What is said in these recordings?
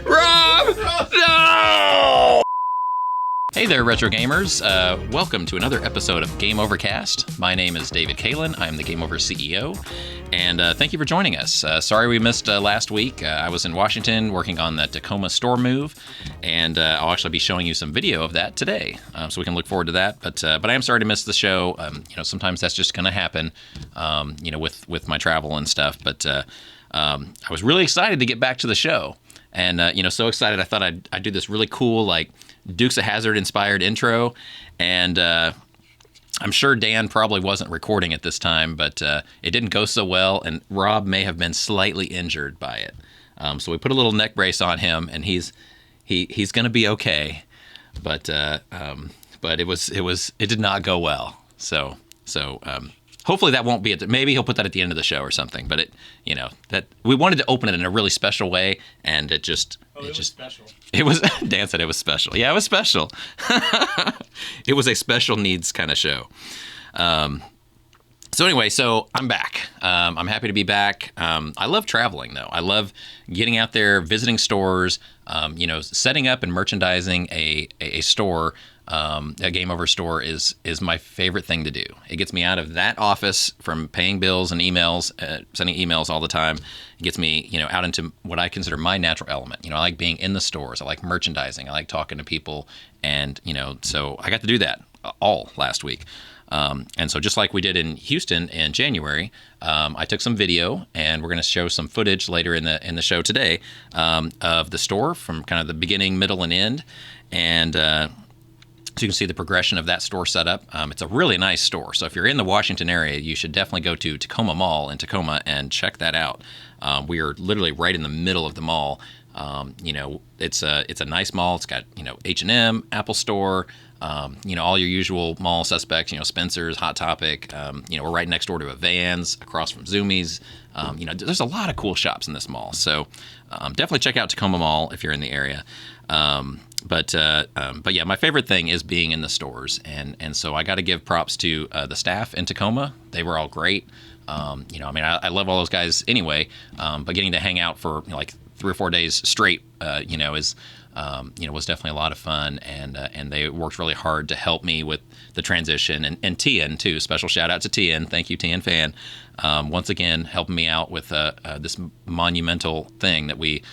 Rob! No! Hey there, retro gamers. Welcome to another episode of Game Overcast. My name is David KAELIN. I'm the Game Over CEO. And thank you for joining us. Sorry we missed last week. I was in Washington working on the Tacoma store move, and I'll actually be showing you some video of that today, so we can look forward to that. But I am sorry to miss the show. Sometimes that's just going to happen, with my travel and stuff. But I was really excited to get back to the show, and so excited I thought I'd do this really cool like Dukes of Hazzard inspired intro, and I'm sure Dan probably wasn't recording at this time, but it didn't go so well, and Rob may have been slightly injured by it. So we put a little neck brace on him, and he's going to be okay. But it did not go well. So hopefully that won't be maybe he'll put that at the end of the show or something. But that we wanted to open it in a really special way, and it was special. It was. Dan said it was special. Yeah, it was special. It was a special needs kind of show. So anyway, I'm back. I'm happy to be back. I love traveling, though. I love getting out there, visiting stores, setting up and merchandising a store. A Game Over store is my favorite thing to do. It gets me out of that office from paying bills and emails, sending emails all the time. It gets me, out into what I consider my natural element. I like being in the stores. I like merchandising. I like talking to people. And, so I got to do that all last week. And so just like we did in Houston in January, I took some video, and we're going to show some footage later in the show today of the store from kind of the beginning, middle, and end. And so you can see the progression of that store setup. It's a really nice store. So if you're in the Washington area, you should definitely go to TACOMA Mall in Tacoma and check that out. We are literally right in the middle of the mall. It's a nice mall. It's got, H&M, Apple Store, all your usual mall suspects, Spencer's, Hot Topic. We're right next door to a Vans, across from Zoomies. There's a lot of cool shops in this mall. So definitely check out Tacoma Mall if you're in the area. But yeah, my favorite thing is being in the stores, and so I got to give props to the staff in Tacoma. They were all great. I love all those guys anyway. But getting to hang out for like 3 or 4 days straight, was definitely a lot of fun, and they worked really hard to help me with the transition, and Tian too. Special shout out to Tian. Thank you, Tian fan. Once again, helping me out with this monumental thing that we.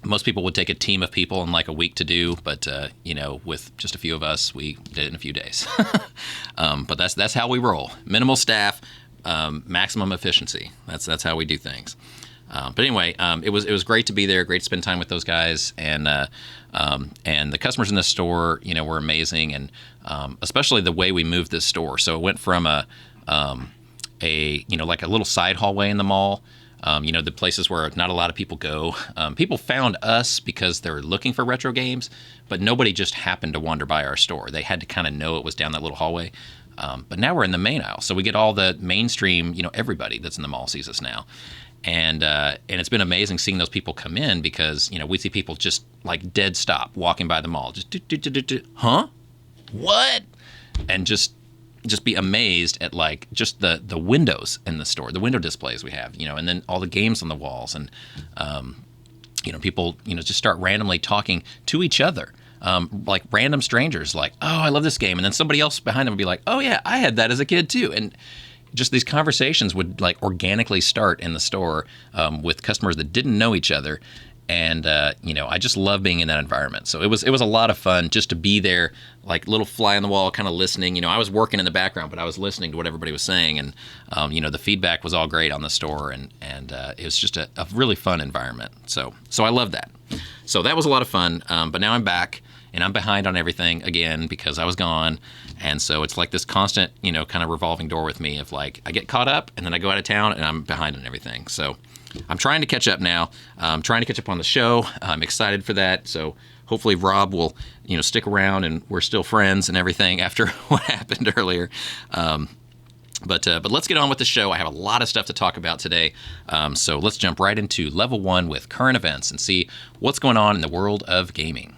Most people would take a team of people in like a week to do, but with just a few of us, we did it in a few days. But that's how we roll. Minimal staff, maximum efficiency. That's how we do things. But anyway, it was great to be there. Great to spend time with those guys, and the customers in this store, were amazing, and especially the way we moved this store. So it went from like a little side hallway in the mall. The places where not a lot of people go. People found us because they were looking for retro games, but nobody just happened to wander by our store. They had to kind of know it was down that little hallway. But now we're in the main aisle, so we get all the mainstream, everybody that's in the mall sees us now. And it's been amazing seeing those people come in, because, we see people just like dead stop walking by the mall. Just, huh? What? And just be amazed at like just the windows in the store, the window displays we have, and then all the games on the walls, and people just start randomly talking to each other, like random strangers, like, oh, I love this game, and then somebody else behind them would be like, oh yeah, I had that as a kid too. And just these conversations would like organically start in the store with customers that didn't know each other. And, I just love being in that environment. So it was a lot of fun just to be there, like little fly on the wall, kind of listening. I was working in the background, but I was listening to what everybody was saying. And, the feedback was all great on the store. And it was just a really fun environment. So I love that. So that was a lot of fun. But now I'm back, and I'm behind on everything again because I was gone. And so it's like this constant, kind of revolving door with me of like, I get caught up and then I go out of town and I'm behind on everything. So I'm trying to catch up now. I'm trying to catch up on the show. I'm excited for that. So hopefully Rob will, stick around and we're still friends and everything after what happened earlier. But let's get on with the show. I have a lot of stuff to talk about today. So let's jump right into level 1 with current events and see what's going on in the world of gaming.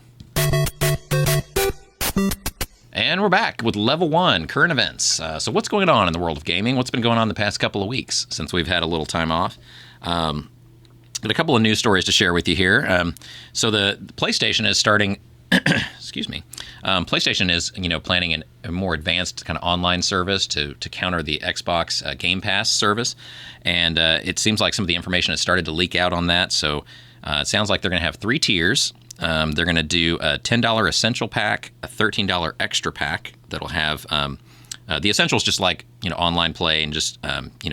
And we're back with level 1, current events. So what's going on in the world of gaming? What's been going on the past couple of weeks since we've had a little time off? But a couple of news stories to share with you here. So the PlayStation is starting. Excuse me. PlayStation is planning a more advanced kind of online service to counter the Xbox Game Pass service, and it seems like some of the information has started to leak out on that. So it sounds like they're going to have 3 tiers. They're going to do a $10 essential pack, a $13 extra pack that'll have the essentials, just like online play and just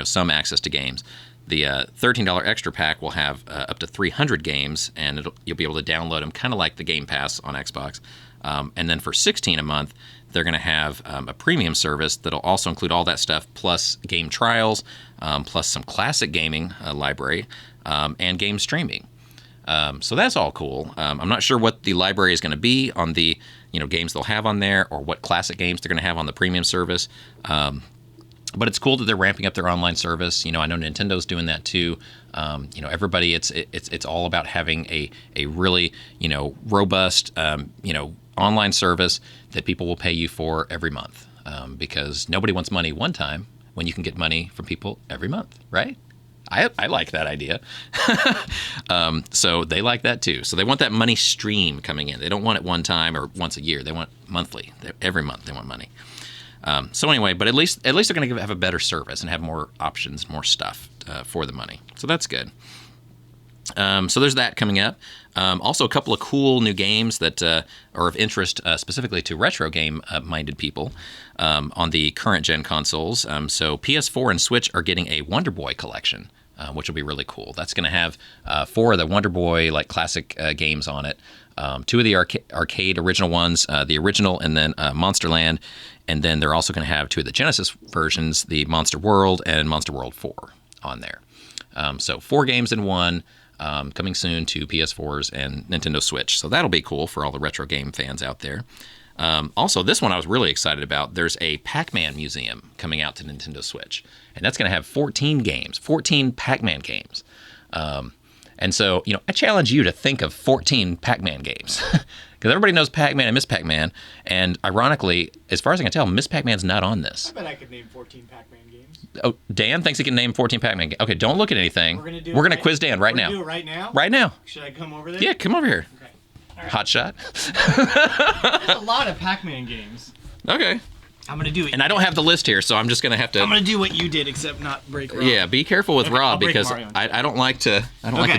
some access to games. The $13 extra pack will have up to 300 games, and you'll be able to download them, kind of like the Game Pass on Xbox. And then for $16 a month, they're going to have a premium service that'll also include all that stuff, plus game trials, plus some classic gaming library, and game streaming. So that's all cool. I'm not sure what the library is going to be on the games they'll have on there, or what classic games they're going to have on the premium service. But it's cool that they're ramping up their online service. I know Nintendo's doing that too. Everybody, it's all about having a really robust online service that people will pay you for every month, because nobody wants money one time when you can get money from people every month, right? I like that idea. So they like that too. So they want that money stream coming in. They don't want it one time or once a year. They want monthly. Every month they want money. So anyway, but at least they're going to have a better service and have more options, more stuff for the money. So that's good. So there's that coming up. Also, a couple of cool new games that are of interest specifically to retro game-minded people on the current gen consoles. So PS4 and Switch are getting a Wonder Boy collection, which will be really cool. That's going to have 4 of the Wonder Boy classic games on it. 2 of the arcade original ones, the original and then Monsterland. And then they're also going to have 2 of the Genesis versions, the Monster World and Monster World 4 on there. So 4 games in one, coming soon to PS4s and Nintendo Switch. So that'll be cool for all the retro game fans out there. Also, this one I was really excited about. There's a Pac-Man museum coming out to Nintendo Switch. And that's going to have 14 games, 14 Pac-Man games. And so, I challenge you to think of 14 Pac-Man games. Because everybody knows Pac-Man and Miss Pac-Man. And ironically, as far as I can tell, Miss Pac-Man's not on this. I bet I could name 14 Pac-Man games. Oh, Dan thinks he can name 14 Pac-Man games. Okay, don't look at anything. We're going to quiz Dan right now. We're going to do it right now? Right now. Should I come over there? Yeah, come over here. Okay. All right. Hot shot. There's a lot of Pac-Man games. Okay. I'm going to do it. And I don't have the list here, so I'm just going to have to... I'm going to do what you did, except not break Rob. Yeah, be careful with Rob, because Mario. I don't like to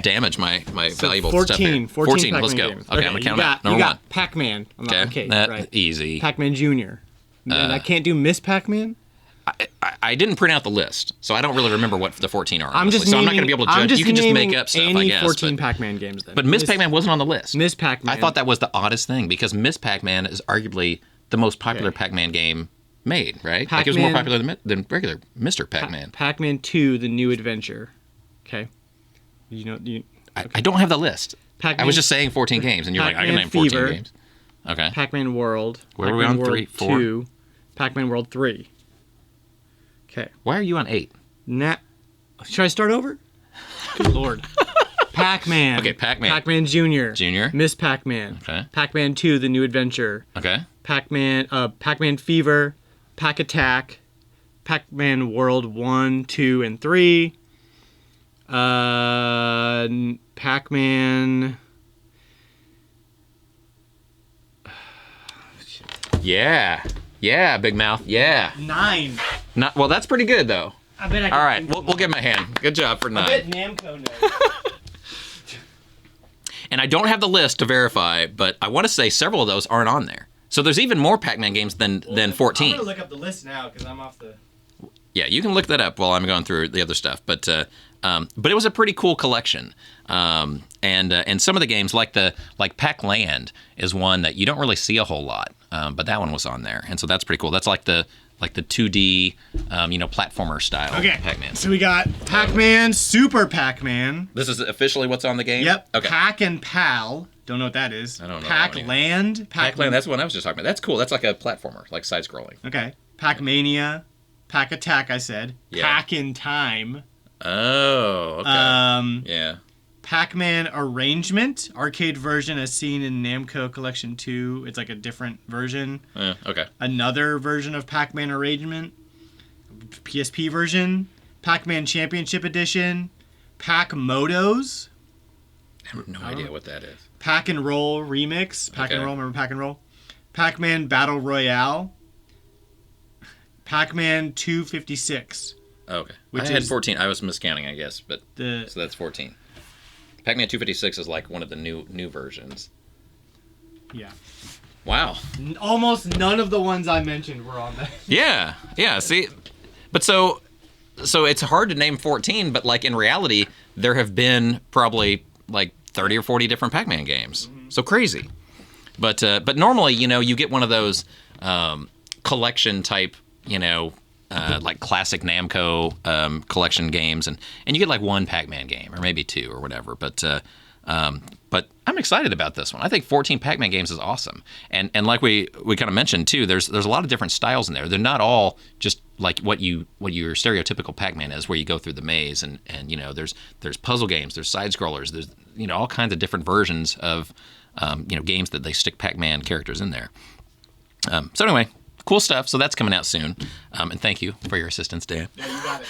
damage my valuable stuff here. 14 let's go. games. Okay, I'm going to count out. Number you 1. got Pac-Man on the arcade, that, right? Easy. Pac-Man Jr. And I can't do Miss Pac-Man? I didn't print out the list, so I don't really remember what the 14 are. I'm just so I'm not going to be able to judge. You can just make up stuff, I guess. 14 Pac-Man games then. But Miss Pac-Man wasn't on the list. Miss Pac-Man. I thought that was the oddest thing, because Miss Pac-Man is arguably the most popular Pac-Man game made, right? Like, it was more popular than regular Mr. Pac-Man. Pac-Man 2: The New Adventure. Okay. I don't have the list. Pac-Man, I was just saying 14 games, and you're like, I can name 14 games. Okay. Pac-Man World. Where were we on? World 3, 4? 2. Pac-Man World 3. Okay. Why are you on 8? Should I start over? Good Lord. Pac-Man. Okay, Pac-Man. Pac-Man Jr. Junior. Miss Pac-Man. Okay. Pac-Man 2: The New Adventure. Okay. Pac-Man Fever. Pac-Attack. Pac-Man World 1, 2, and 3. Pac-Man... Yeah. Yeah, Big Mouth. Yeah. 9. Well, that's pretty good, though. I bet I can. All right, we'll give him a hand. Good job for 9. I bet Namco knows. And I don't have the list to verify, but I want to say several of those aren't on there. So there's even more Pac-Man games than 14. I'm going to look up the list now, because I'm off the... Yeah, you can look that up while I'm going through the other stuff. But it was a pretty cool collection. And some of the games, like Pac-Land, is one that you don't really see a whole lot. But that one was on there, and so that's pretty cool. That's like the 2D, platformer style Pac-Man. So we got Pac-Man, Super Pac-Man. This is officially what's on the game? Yep. Okay. Pac and Pal. Don't know what that is. I don't know. Pac-Land. Pac-Land, that's the one I was just talking about. That's cool. That's like a platformer, like side-scrolling. Okay. Pac-Mania. Pac-Attack, I said. Yeah. Pac in Time. Oh, okay. Yeah. Pac-Man Arrangement. Arcade version as seen in Namco Collection 2. It's like a different version. Okay. Another version of Pac-Man Arrangement. PSP version. Pac-Man Championship Edition. Pac-Motos. I have no idea what that is. Pack and Roll Remix. Pack and Okay. Roll, remember Pack and Roll? Pac-Man Battle Royale. Pac-Man 256. Okay. Which I had is 14. I was miscounting, I guess, but the so that's 14. Pac-Man 256 is like one of the new versions. yeah. Wow. Almost none of the ones I mentioned were on there. Yeah. Yeah. See, but so it's hard to name 14, but like in reality, there have been probably like 30 or 40 different Pac-Man games. So crazy. But normally, you get one of those collection type, like classic Namco collection games, and you get like one Pac-Man game or maybe two or whatever. But I'm excited about this one. I think 14 Pac-Man games is awesome, and like we kind of mentioned too. There's a lot of different styles in there. They're not all just like what your stereotypical Pac-Man is, where you go through the maze, and there's puzzle games, there's side scrollers, there's all kinds of different versions of games that they stick Pac-Man characters in there. So anyway, cool stuff. So that's coming out soon. And thank you for your assistance, Dan. Yeah, you got it.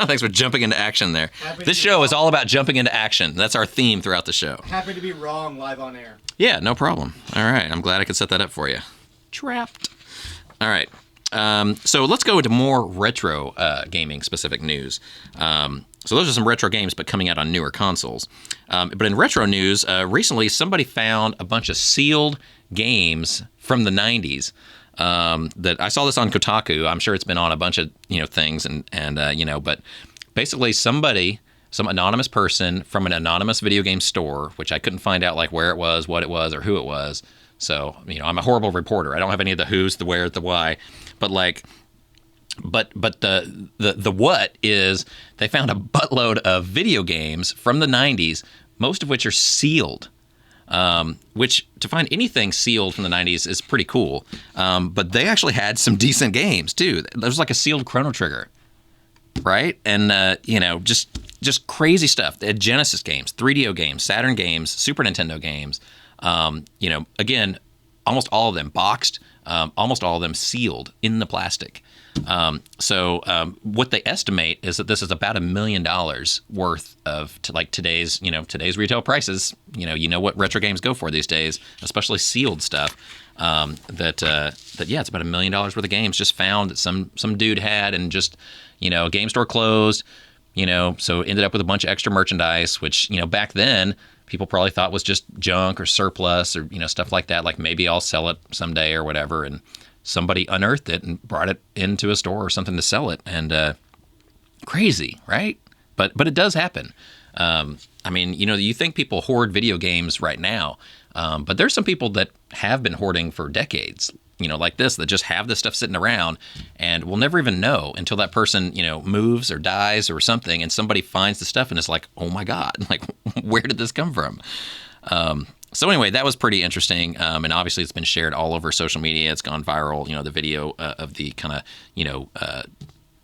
Thanks for jumping into action there. Happy This to show be is all about jumping into action. That's our theme throughout the show. Happy to be wrong live on air. Yeah, no problem. All right. I'm glad I could set that up for you. Trapped. All right. So let's go into more retro gaming specific news. So those are some retro games, but coming out on newer consoles. But in retro news, recently somebody found a bunch of sealed games from the 90s. That I saw this on Kotaku. I'm sure it's been on a bunch of things, but basically some anonymous person from an anonymous video game store, which I couldn't find out like where it was, what it was, or who it was. So I'm a horrible reporter. I don't have any of the who's, the where, the why, but the what is they found a buttload of video games from the 90s, most of which are sealed. Which to find anything sealed from the 90s is pretty cool. But they actually had some decent games too. There was like a sealed Chrono Trigger, right? And just crazy stuff. They had Genesis games, 3DO games, Saturn games, Super Nintendo games. Again, almost all of them boxed, almost all of them sealed in the plastic. So what they estimate is that this is about $1 million worth of today's retail prices. You know what retro games go for these days, especially sealed stuff. It's about $1 million worth of games just found that some dude had, and just a game store closed. So ended up with a bunch of extra merchandise, which back then people probably thought was just junk or surplus or stuff like that. Like maybe I'll sell it someday or whatever, and somebody unearthed it and brought it into a store or something to sell it. And crazy, right? But it does happen. You think people hoard video games right now, but there's some people that have been hoarding for decades, like this, that just have this stuff sitting around and will never even know until that person, moves or dies or something, and somebody finds the stuff and it's like, oh my God, like, where did this come from? So anyway, that was pretty interesting, and obviously it's been shared all over social media. It's gone viral, the video of the kind of,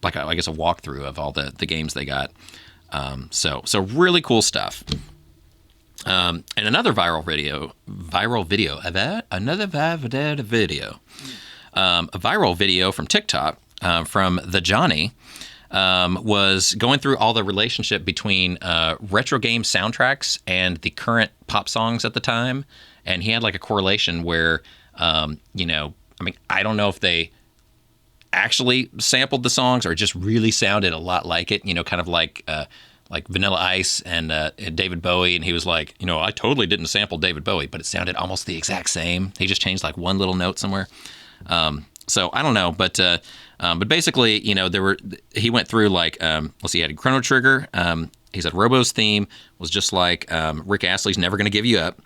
I guess a walkthrough of all the games they got. So really cool stuff. And another viral video, a viral video from TikTok from the Johnny. Was going through all the relationship between retro game soundtracks and the current pop songs at the time. And he had like a correlation where, I don't know if they actually sampled the songs or it just really sounded a lot like it, kind of like Vanilla Ice and David Bowie. And he was like, I totally didn't sample David Bowie, but it sounded almost the exact same. He just changed like one little note somewhere. So I don't know, but basically, he went through like, let's see, he had Chrono Trigger. He said Robo's theme was just like Rick Astley's Never Gonna Give You Up.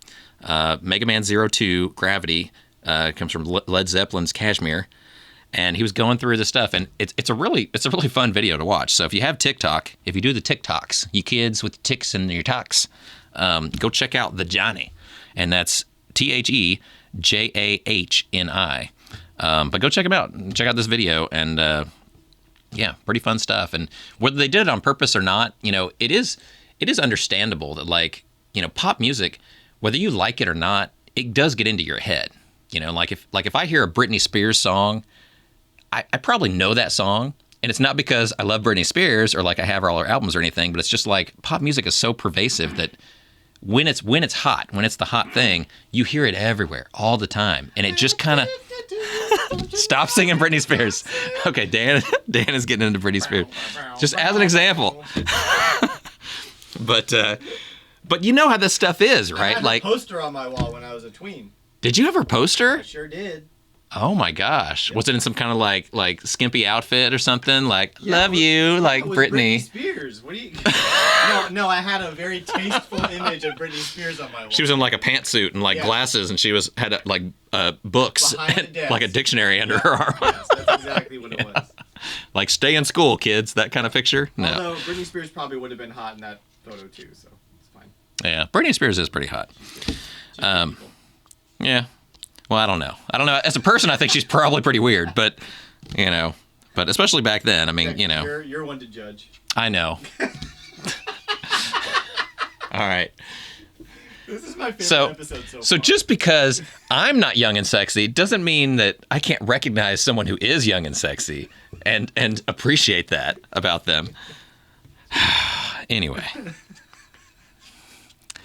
Mega Man 02 Gravity comes from Led Zeppelin's Kashmir. And he was going through the stuff, and it's a really fun video to watch. So if you have TikTok, if you do the TikToks, you kids with ticks and your talks, go check out the Johnny, and that's TheJahni. But go check him out. Check out this video, and pretty fun stuff. And whether they did it on purpose or not, it is understandable that pop music, whether you like it or not, it does get into your head. If I hear a Britney Spears song, I probably know that song, and it's not because I love Britney Spears or like I have all her albums or anything, but it's just like pop music is so pervasive that when it's hot, when it's the hot thing, you hear it everywhere all the time, and it just kind of stop singing Britney Spears. Okay, Dan is getting into Britney Spears, just as an example. But you know how this stuff is, right? I had a poster on my wall when I was a tween. Did you have a poster? I sure did. Oh my gosh! Yep. Was it in some kind of like skimpy outfit or something? Like love you, like Britney Spears. What do you? No, I had a very tasteful image of Britney Spears on my wall. She was in like a pantsuit and like glasses, and she had like books, and, like a dictionary under her arm. Yes, that's exactly what it was. Like stay in school, kids. That kind of picture. No. Although Britney Spears probably would have been hot in that photo too, so it's fine. Yeah, Britney Spears is pretty hot. Yeah. Well, I don't know. As a person, I think she's probably pretty weird, but especially back then. I mean, You're one to judge. I know. All right. This is my favorite episode so far. So just because I'm not young and sexy doesn't mean that I can't recognize someone who is young and sexy and appreciate that about them. Anyway.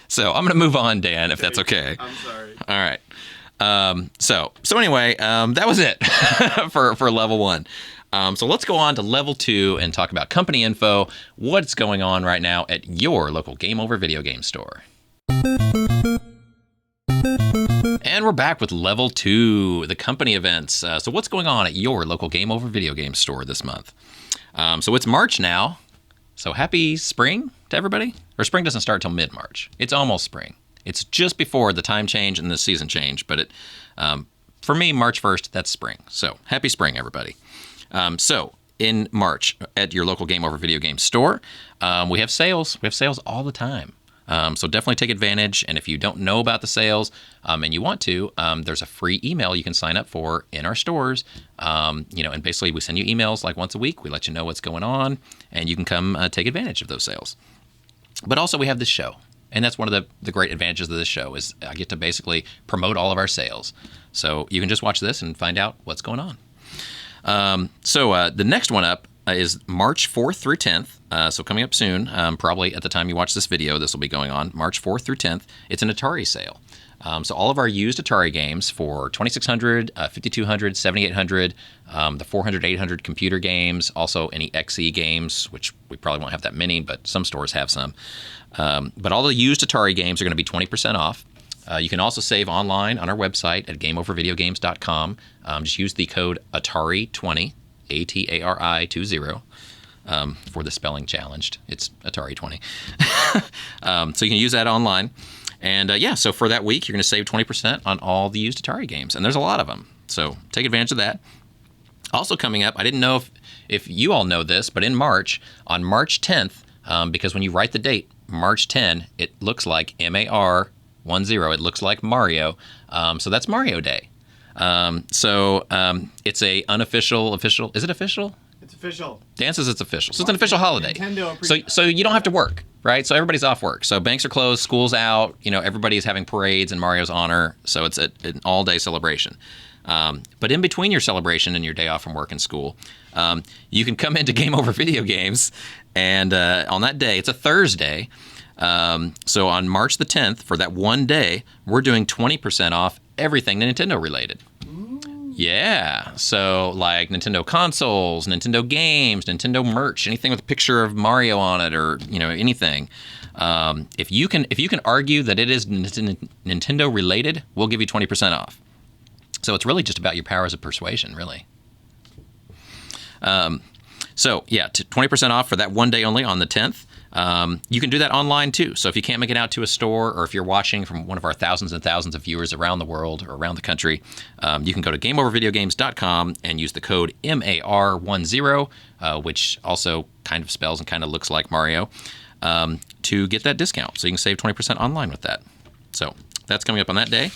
So I'm going to move on, Dan, if that's okay. I'm sorry. All right. So anyway, that was it for level 1. So let's go on to level 2 and talk about company info, what's going on right now at your local Game Over video game store. And we're back with level 2, the company events. So what's going on at your local Game Over video game store this month? So it's March now. So happy spring to everybody. Or spring doesn't start till mid-March. It's almost spring. It's just before the time change and the season change, but for me, March 1st, that's spring. So happy spring, everybody. So in March at your local Game Over video game store, we have sales. We have sales all the time. So definitely take advantage. And if you don't know about the sales and you want to, there's a free email you can sign up for in our stores. And basically we send you emails like once a week. We let you know what's going on, and you can come take advantage of those sales. But also we have this show. And that's one of the great advantages of this show is I get to basically promote all of our sales. So you can just watch this and find out what's going on. So the next one up is March 4th through 10th. So coming up soon, probably at the time you watch this video, this will be going on, March 4th through 10th. It's an Atari sale. So all of our used Atari games for 2600, 5200, 7800, the 400, 800 computer games, also any XE games, which we probably won't have that many, but some stores have some. But all the used Atari games are going to be 20% off. You can also save online on our website at gameovervideogames.com. Just use the code ATARI20, ATARI20, for the spelling challenged. It's Atari20. So you can use that online. And so for that week, you're going to save 20% on all the used Atari games. And there's a lot of them. So take advantage of that. Also coming up, I didn't know if you all know this, but in March, on March 10th, because when you write the date, March 10, it looks like MAR10. It looks like Mario. So that's Mario Day. It's a unofficial, official. Is it official? It's official. Dan says it's official. So it's an official holiday. So you don't have to work, right? So everybody's off work. So banks are closed, school's out. Everybody's having parades in Mario's honor. So it's an all-day celebration. But in between your celebration and your day off from work and school, you can come into Game Over Video Games, and on that day, it's a Thursday. So on March the 10th, for that one day, we're doing 20% off everything Nintendo related. Yeah, so like Nintendo consoles, Nintendo games, Nintendo merch, anything with a picture of Mario on it, or anything. If you can argue that it is Nintendo related, we'll give you 20% off. So it's really just about your powers of persuasion, really. 20% off for that one day only on the 10th. You can do that online too. So if you can't make it out to a store, or if you're watching from one of our thousands and thousands of viewers around the world or around the country, you can go to GameOverVideoGames.com and use the code MAR10, which also kind of spells and kind of looks like Mario, to get that discount. So you can save 20% online with that. So that's coming up on that day.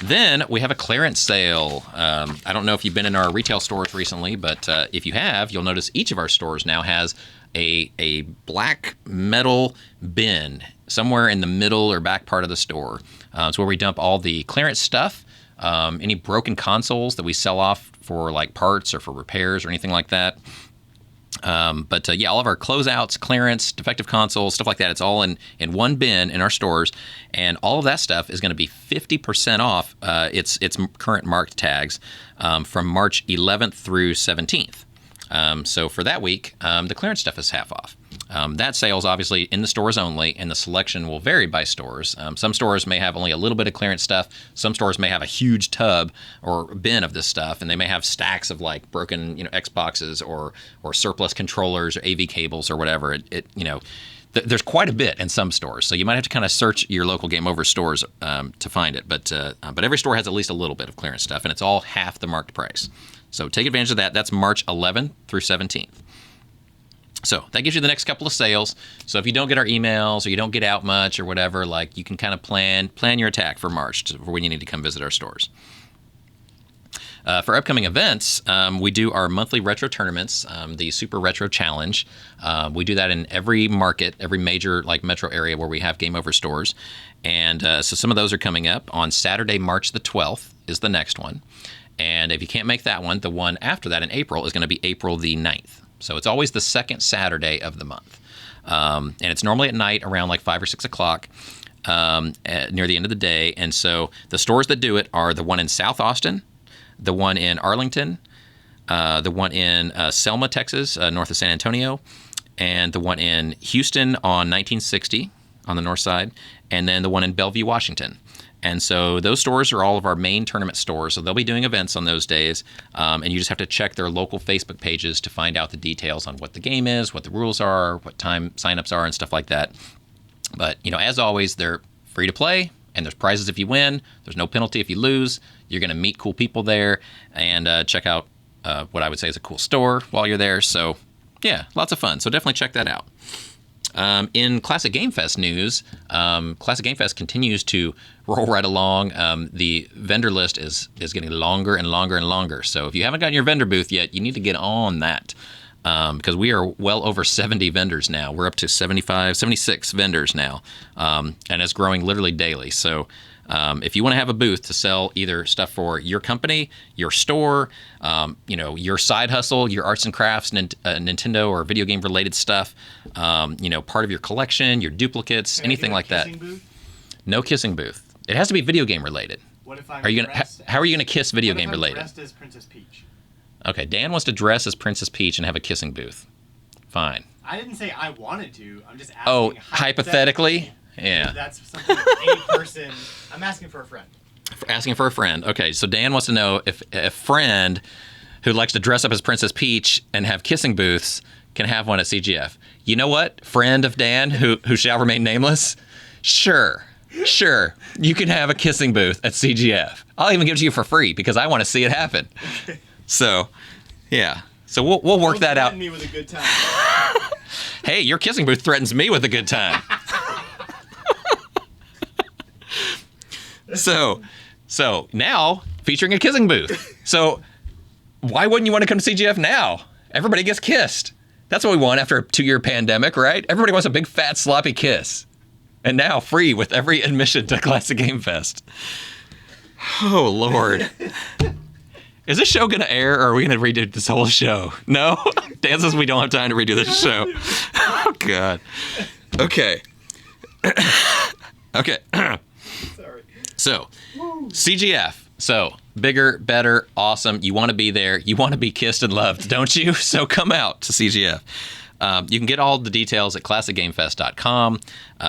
Then we have a clearance sale. I don't know if you've been in our retail stores recently, but if you have, you'll notice each of our stores now has a black metal bin somewhere in the middle or back part of the store. It's where we dump all the clearance stuff, any broken consoles that we sell off for like parts or for repairs or anything like that. But yeah, all of our closeouts, clearance, defective consoles, stuff like that, it's all in one bin in our stores. And all of that stuff is going to be 50% off its current marked tags from March 11th through 17th. So for that week, the clearance stuff is half off. That sale is obviously in the stores only, and the selection will vary by stores. Some stores may have only a little bit of clearance stuff. Some stores may have a huge tub or bin of this stuff, and they may have stacks of like broken, Xboxes or surplus controllers or AV cables or whatever. There's quite a bit in some stores, so you might have to kind of search your local Game Over stores to find it. But every store has at least a little bit of clearance stuff, and it's all half the marked price. So take advantage of that. That's March 11th through 17th. So that gives you the next couple of sales. So if you don't get our emails or you don't get out much or whatever, like you can kind of plan your attack for March for when you need to come visit our stores. For upcoming events, we do our monthly retro tournaments, the Super Retro Challenge. We do that in every market, every major like metro area where we have Game Over stores. And so some of those are coming up. On Saturday, March the 12th is the next one. And if you can't make that one, the one after that in April is going to be April the 9th. So it's always the second Saturday of the month. And it's normally at night around like 5 or 6 o'clock near the end of the day. And so the stores that do it are the one in South Austin, the one in Arlington, the one in Selma, Texas, north of San Antonio, and the one in Houston on 1960 on the north side, and then the one in Bellevue, Washington. And so those stores are all of our main tournament stores. So they'll be doing events on those days. And you just have to check their local Facebook pages to find out the details on what the game is, what the rules are, what time signups are, and stuff like that. But, as always, they're free to play, and there's prizes if you win. There's no penalty if you lose. You're going to meet cool people there and check out what I would say is a cool store while you're there. So, yeah, lots of fun. So definitely check that out. In Classic Game Fest news, Classic Game Fest continues to roll right along. The vendor list is getting longer and longer and longer. So if you haven't gotten your vendor booth yet, you need to get on that because we are well over 70 vendors now. We're up to 76 vendors now, and it's growing literally daily. So if you want to have a booth to sell either stuff for your company, your store, your side hustle, your arts and crafts, Nintendo or video game related stuff, part of your collection, your duplicates, anything like that. Booth? No kissing booth. It has to be video game related. What if I'm how are you going to kiss video game related? Dressed as Princess Peach? Okay, Dan wants to dress as Princess Peach and have a kissing booth. Fine. I didn't say I wanted to. I'm just asking. Oh, hypothetically? Yeah. That's something a person. I'm asking for a friend. Asking for a friend. Okay, so Dan wants to know if a friend who likes to dress up as Princess Peach and have kissing booths can have one at CGF. You know what? Friend of Dan, who shall remain nameless? Sure. You can have a kissing booth at CGF. I'll even give it to you for free because I want to see it happen. So, yeah. So we'll work that out. Threaten me with a good time. Hey, your kissing booth threatens me with a good time. So now featuring a kissing booth. So why wouldn't you want to come to CGF now? Everybody gets kissed. That's what we want after a 2-year pandemic, right? Everybody wants a big fat sloppy kiss. And now free with every admission to Classic Game Fest. Oh Lord. Is this show going to air or are we going to redo this whole show? No? Dan says we don't have time to redo this show. Oh God. Okay. Okay. Sorry. So, CGF. So, bigger, better, awesome. You want to be there. You want to be kissed and loved, don't you? So come out to CGF. You can get all the details at ClassicGameFest.com.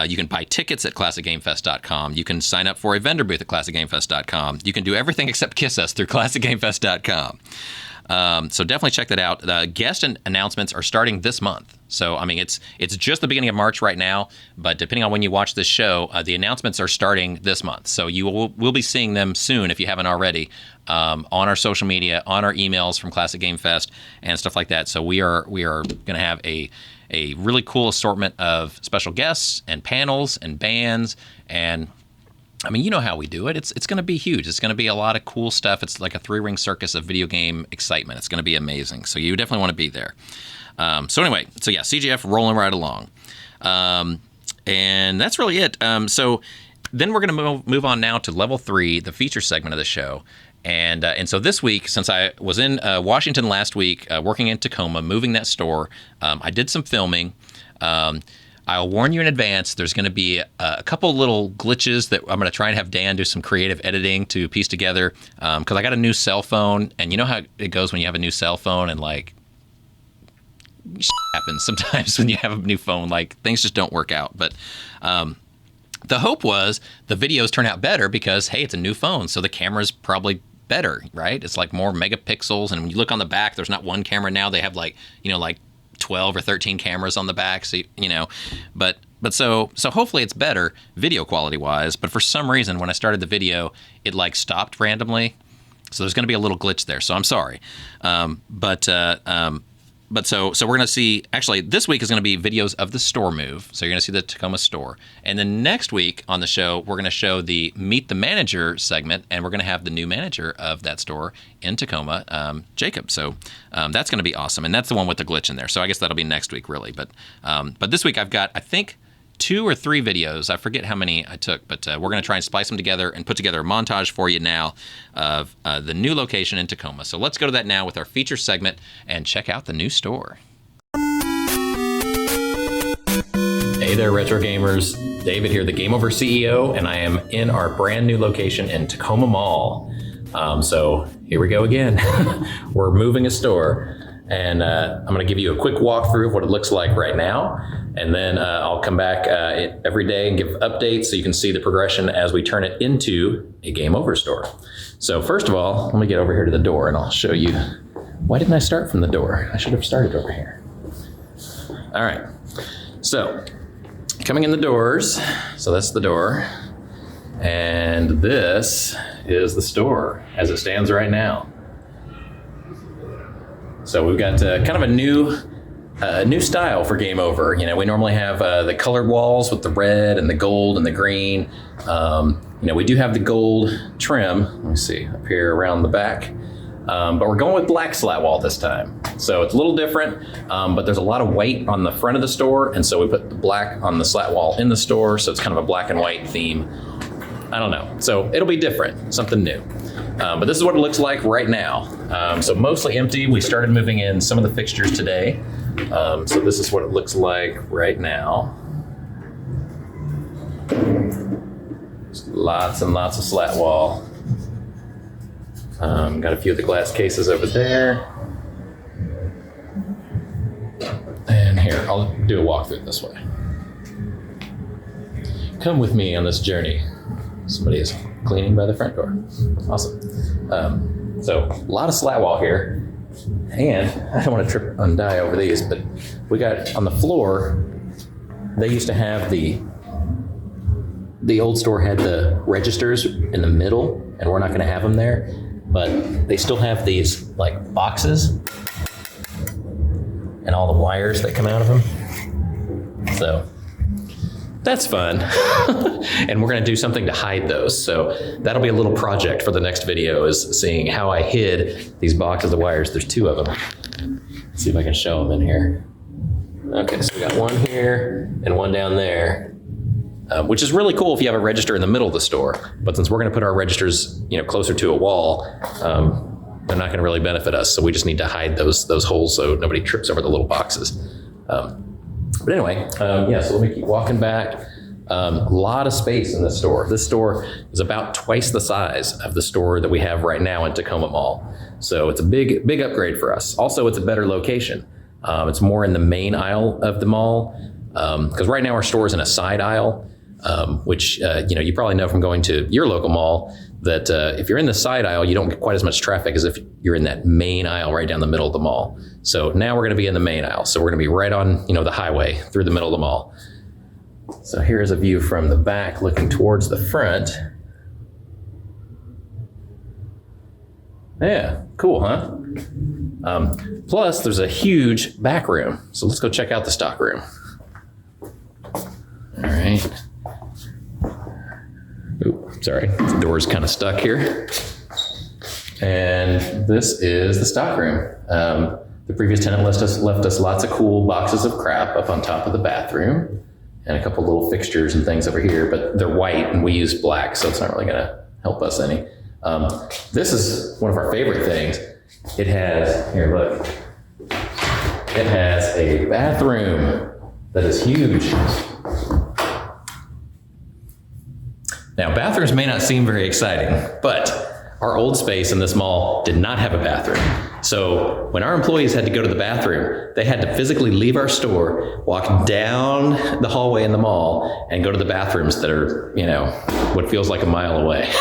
You can buy tickets at ClassicGameFest.com. You can sign up for a vendor booth at ClassicGameFest.com. You can do everything except kiss us through ClassicGameFest.com. So definitely check that out. The guest announcements are starting this month. So, I mean, it's just the beginning of March right now, but depending on when you watch this show, the announcements are starting this month. So you will be seeing them soon if you haven't already on our social media, on our emails from Classic Game Fest and stuff like that. So we are going to have a really cool assortment of special guests and panels and bands and I mean, you know how we do it. It's going to be huge. It's going to be a lot of cool stuff. It's like a 3-ring circus of video game excitement. It's going to be amazing. So you definitely want to be there. So anyway, CGF rolling right along. And that's really it. So then we're going to move on now to level 3, the feature segment of the show. And so this week, since I was in Washington last week, working in Tacoma, moving that store, I did some filming. I'll warn you in advance, there's going to be a couple little glitches that I'm going to try and have Dan do some creative editing to piece together, because I got a new cell phone, and you know how it goes when you have a new cell phone, and like happens sometimes when you have a new phone, like things just don't work out. But the hope was the videos turn out better because, hey, it's a new phone, so the camera's probably better, right? It's like more megapixels, and when you look on the back, there's not one camera now. They have like 12 or 13 cameras on the back, so but so hopefully it's better video quality wise. But for some reason, when I started the video, it like stopped randomly, so there's going to be a little glitch there. So I'm sorry, But so we're going to see, actually, this week is going to be videos of the store move. So you're going to see the Tacoma store. And then next week on the show, we're going to show the Meet the Manager segment, and we're going to have the new manager of that store in Tacoma, Jacob. So that's going to be awesome. And that's the one with the glitch in there. So I guess that'll be next week, really. But this week I've got, I think, 2 or 3 videos. I forget how many I took, but we're going to try and splice them together and put together a montage for you now of the new location in Tacoma. So let's go to that now with our feature segment and check out the new store. Hey there, retro gamers. David here, the Game Over CEO, and I am in our brand new location in TACOMA Mall. So here we go again. We're moving a store. And I'm going to give you a quick walkthrough of what it looks like right now. And then I'll come back every day and give updates so you can see the progression as we turn it into a Game Over store. So first of all, let me get over here to the door and I'll show you. Why didn't I start from the door? I should have started over here. All right. So coming in the doors. So that's the door. And this is the store as it stands right now. So we've got kind of a new style for Game Over. We normally have the colored walls with the red and the gold and the green. We do have the gold trim. Let me see up here around the back. But we're going with black slat wall this time. So it's a little different, but there's a lot of white on the front of the store. And so we put the black on the slat wall in the store. So it's kind of a black and white theme. I don't know. So it'll be different, something new. But this is what it looks like right now. So mostly empty. We started moving in some of the fixtures today. So this is what it looks like right now. Just lots and lots of slat wall. Got a few of the glass cases over there. And here, I'll do a walkthrough this way. Come with me on this journey. Somebody is cleaning by the front door. Awesome. So a lot of slat wall here. And I don't want to trip and die over these, but we got on the floor, they used to have the old store had the registers in the middle, and we're not going to have them there, but they still have these like boxes and all the wires that come out of them. So that's fun. And we're going to do something to hide those. So that'll be a little project for the next video, is seeing how I hid these boxes of wires. There's 2 of them. Let's see if I can show them in here. Okay, so we got one here and one down there, which is really cool if you have a register in the middle of the store. But since we're going to put our registers, closer to a wall, they're not going to really benefit us. So we just need to hide those holes so nobody trips over the little boxes. But anyway, so let me keep walking back. A lot of space in this store. This store is about twice the size of the store that we have right now in Tacoma Mall. So it's a big upgrade for us. Also, it's a better location. It's more in the main aisle of the mall, because right now our store is in a side aisle, which you probably know from going to your local mall that if you're in the side aisle, you don't get quite as much traffic as if you're in that main aisle right down the middle of the mall. So now we're going to be in the main aisle. So we're going to be right on the highway through the middle of the mall. So here's a view from the back looking towards the front. Yeah, cool, huh? Plus, there's a huge back room. So let's go check out the stock room. All right. Oops, sorry, the door's kind of stuck here. And this is the stock room. The previous tenant left us lots of cool boxes of crap up on top of the bathroom, and a couple little fixtures and things over here, but they're white and we use black, so it's not really gonna help us any. This is one of our favorite things. It has, here, look. It has a bathroom that is huge. Now, bathrooms may not seem very exciting, but our old space in this mall did not have a bathroom. So when our employees had to go to the bathroom, they had to physically leave our store, walk down the hallway in the mall, and go to the bathrooms that are, what feels like a mile away.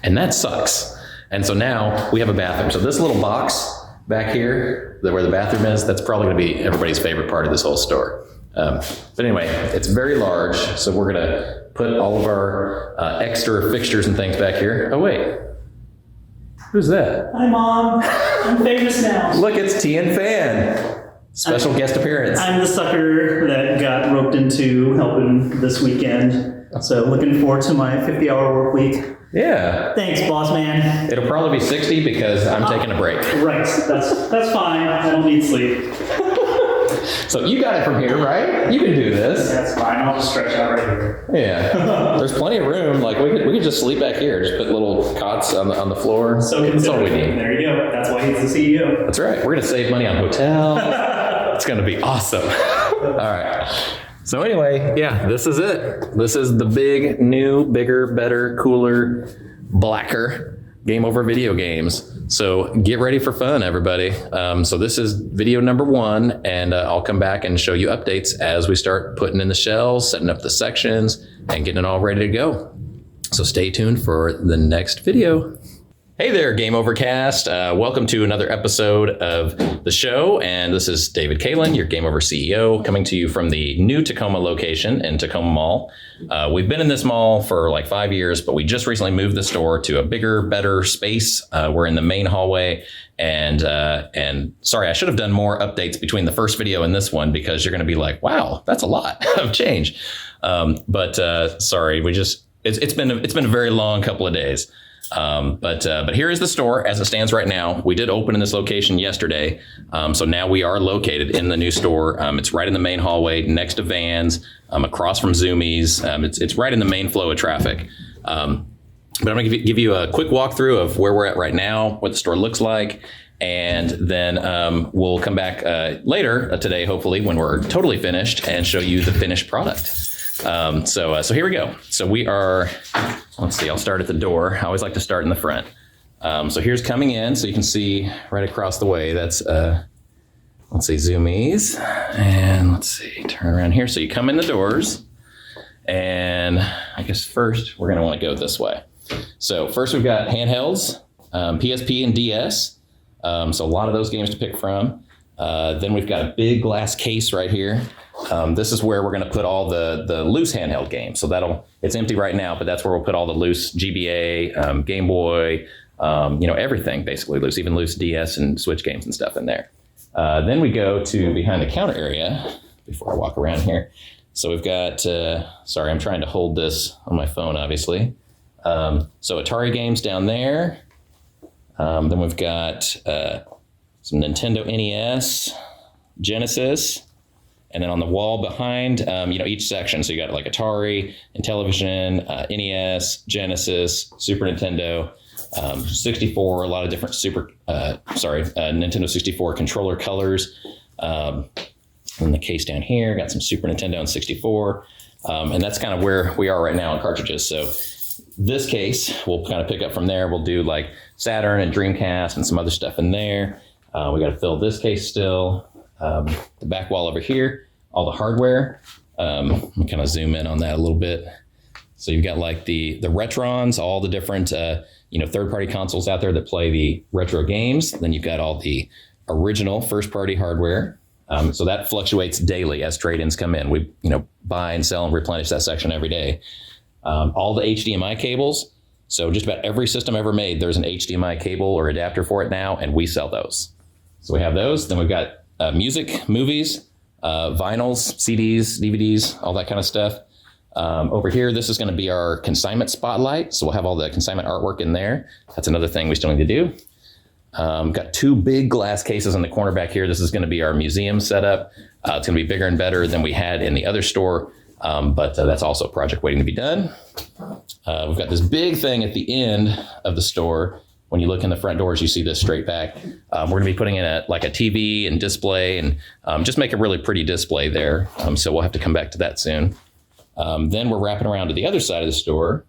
And that sucks. And so now we have a bathroom. So this little box back here, where the bathroom is, that's probably gonna be everybody's favorite part of this whole store. But anyway, it's very large. So we're gonna put all of our extra fixtures and things back here. Oh wait, who's that? Hi, Mom. I'm famous now. Look, it's Tian Fan. Special guest appearance. I'm the sucker that got roped into helping this weekend. So looking forward to my 50-hour work week. Yeah. Thanks, boss man. It'll probably be 60 because I'm taking a break. Right. That's fine. I don't need sleep. So you got it from here, right? You can do this. That's fine. I'll just stretch out right here. Yeah. There's plenty of room. Like we could just sleep back here. Just put little cots on the floor. So that's all we need. There you go. That's why he's the CEO. That's right. We're gonna save money on hotels. It's gonna be awesome. All right. So anyway, yeah, this is it. This is the big, new, bigger, better, cooler, blacker Game Over Video Games. So get ready for fun, everybody. So this is video number 1, and I'll come back and show you updates as we start putting in the shelves, setting up the sections, and getting it all ready to go. So stay tuned for the next video. Hey there, Game Overcast. Welcome to another episode of the show. And this is David KAELIN, your Game Over CEO, coming to you from the new TACOMA location in TACOMA Mall. We've been in this mall for like 5 years, but we just recently moved the store to a bigger, better space. We're in the main hallway. And sorry, I should have done more updates between the first video and this one because you're going to be like, wow, that's a lot of change. But sorry, it's been a very long couple of days. But here is the store as it stands right now. We did open in this location yesterday. So now we are located in the new store. It's right in the main hallway next to Vans, across from Zoomies. It's right in the main flow of traffic. But I'm going to give you a quick walkthrough of where we're at right now, what the store looks like. And then we'll come back later today, hopefully, when we're totally finished and show you the finished product. So here we go. So we are, let's see, I'll start at the door. I always like to start in the front. So here's coming in. So you can see right across the way, that's, let's see, Zoomies. And let's see, turn around here. So you come in the doors. And I guess first we're going to want to go this way. So first we've got handhelds, PSP and DS. So a lot of those games to pick from. Then we've got a big glass case right here. This is where we're going to put all the loose handheld games. So it's empty right now, but that's where we'll put all the loose GBA, Game Boy, everything basically loose, even loose DS and Switch games and stuff in there. Then we go to behind the counter area before I walk around here. So we've got, sorry, I'm trying to hold this on my phone, obviously. So Atari games down there. Then we've got some Nintendo NES, Genesis. And then on the wall behind, each section. So you got like Atari, Intellivision, NES, Genesis, Super Nintendo, 64, a lot of different Nintendo 64 controller colors. In the case down here, got some Super Nintendo and 64. And that's kind of where we are right now in cartridges. So this case, we'll kind of pick up from there. We'll do like Saturn and Dreamcast and some other stuff in there. We got to fill this case still. The back wall over here, all the hardware. Let me kind of zoom in on that a little bit. So you've got like the Retrons, all the different third-party consoles out there that play the retro games. Then you've got all the original first-party hardware. So that fluctuates daily as trade-ins come in. We buy and sell and replenish that section every day. All the HDMI cables. So just about every system ever made, there's an HDMI cable or adapter for it now, and we sell those. So we have those. Then we've got music, movies, vinyls, CDs, DVDs, all that kind of stuff. Over here, this is going to be our consignment spotlight. So we'll have all the consignment artwork in there. That's another thing we still need to do. Got two big glass cases in the corner back here. This is going to be our museum setup. It's going to be bigger and better than we had in the other store. but that's also a project waiting to be done. We've got this big thing at the end of the store. When you look in the front doors, you see this straight back. We're going to be putting in a TV and display and just make a really pretty display there. So we'll have to come back to that soon. Then we're wrapping around to the other side of the store.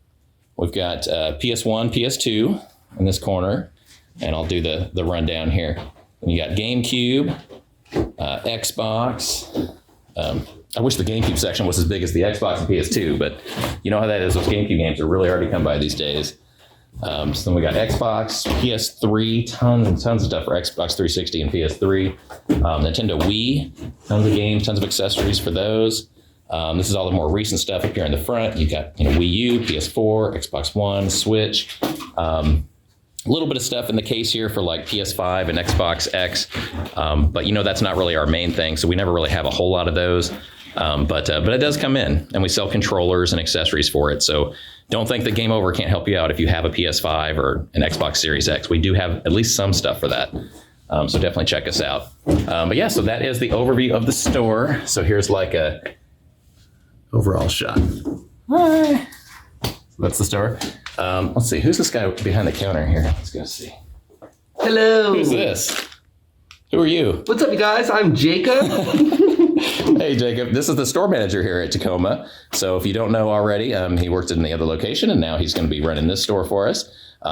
We've got PS1, PS2 in this corner, and I'll do the rundown here. And you got GameCube, Xbox. I wish the GameCube section was as big as the Xbox and PS2, but you know how that is. Those GameCube games are really hard to come by these days. So then we got Xbox, PS3, tons and tons of stuff for Xbox 360 and PS3. Nintendo Wii, tons of games, tons of accessories for those. This is all the more recent stuff up here in the front. You've got Wii U, PS4, Xbox One, Switch. A little bit of stuff in the case here for like PS5 and Xbox X. But that's not really our main thing, so we never really have a whole lot of those. But it does come in, and we sell controllers and accessories for it. So don't think that Game Over can't help you out if you have a PS5 or an Xbox Series X. We do have at least some stuff for that. So definitely check us out. But yeah, so that is the overview of the store. So here's like a overall shot. Hi. So that's the store. Let's see, who's this guy behind the counter here? Let's go see. Hello. Who's this? Who are you? What's up, you guys? I'm Jacob. Hey, Jacob. This is the store manager here at Tacoma. So if you don't know already, he worked in the other location, and now he's going to be running this store for us.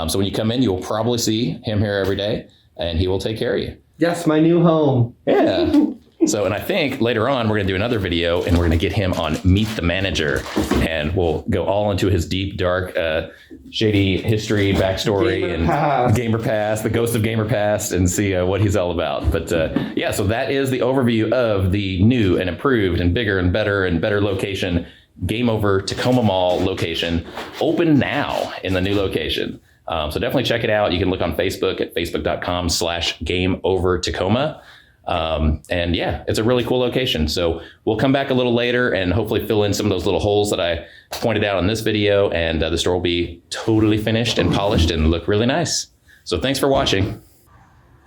So when you come in, you'll probably see him here every day, and he will take care of you. Yes, my new home. Yeah. So, and I think later on, we're going to do another video, and we're going to get him on Meet the Manager, and we'll go all into his deep, dark, shady history, backstory, Gamer Past, the ghost of Gamer Past, and see what he's all about. But yeah, so that is the overview of the new and improved and bigger and better location, Game Over Tacoma Mall location, open now in the new location. So definitely check it out. You can look on Facebook at facebook.com/GameOverTacoma. And yeah, it's a really cool location. So we'll come back a little later and hopefully fill in some of those little holes that I pointed out in this video, and the store will be totally finished and polished and look really nice. So thanks for watching.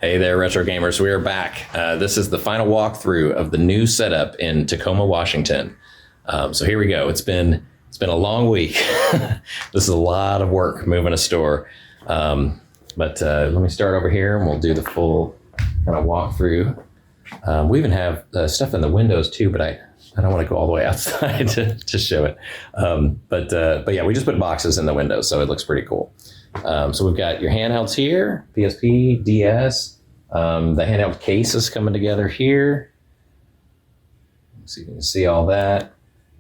Hey there, Retro Gamers. We are back. This is the final walkthrough of the new setup in Tacoma, Washington. So here we go. It's been a long week. This is a lot of work moving a store. But let me start over here and we'll do the full kind of walkthrough. We even have stuff in the windows too, but I don't want to go all the way outside to show it. But yeah, we just put boxes in the windows, so it looks pretty cool. So we've got your handhelds here, PSP, DS. The handheld case is coming together here. So you can see all that.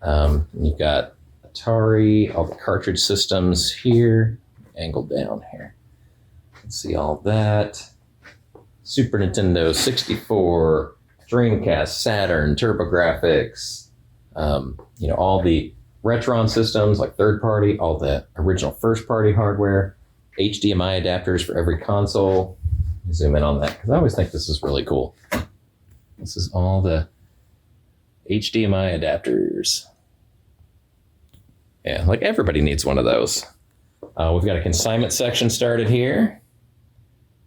You've got Atari, all the cartridge systems here, angled down here. You can see all that. Super Nintendo 64, Dreamcast, Saturn, TurboGrafx, all the Retron systems like third party, all the original first party hardware, HDMI adapters for every console. Zoom in on that because I always think this is really cool. This is all the HDMI adapters. Yeah, like everybody needs one of those. We've got a consignment section started here.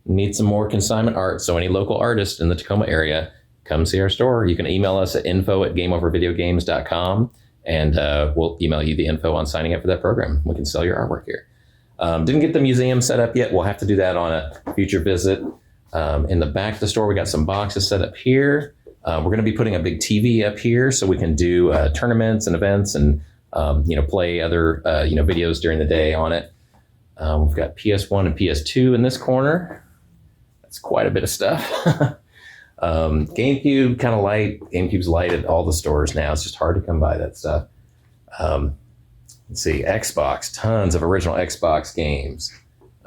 Need some more consignment art, so any local artist in the Tacoma area, come see our store. You can email us at info@gameovervideogames.com, and we'll email you the info on signing up for that program. We can sell your artwork here. Didn't get the museum set up yet. We'll have to do that on a future visit. In the back of the store, we got some boxes set up here. We're going to be putting a big TV up here so we can do tournaments and events and play other videos during the day on it. We've got PS1 and PS2 in this corner. That's quite a bit of stuff. GameCube, kind of light. GameCube's light at all the stores now. It's just hard to come by that stuff. Let's see, Xbox, tons of original Xbox games.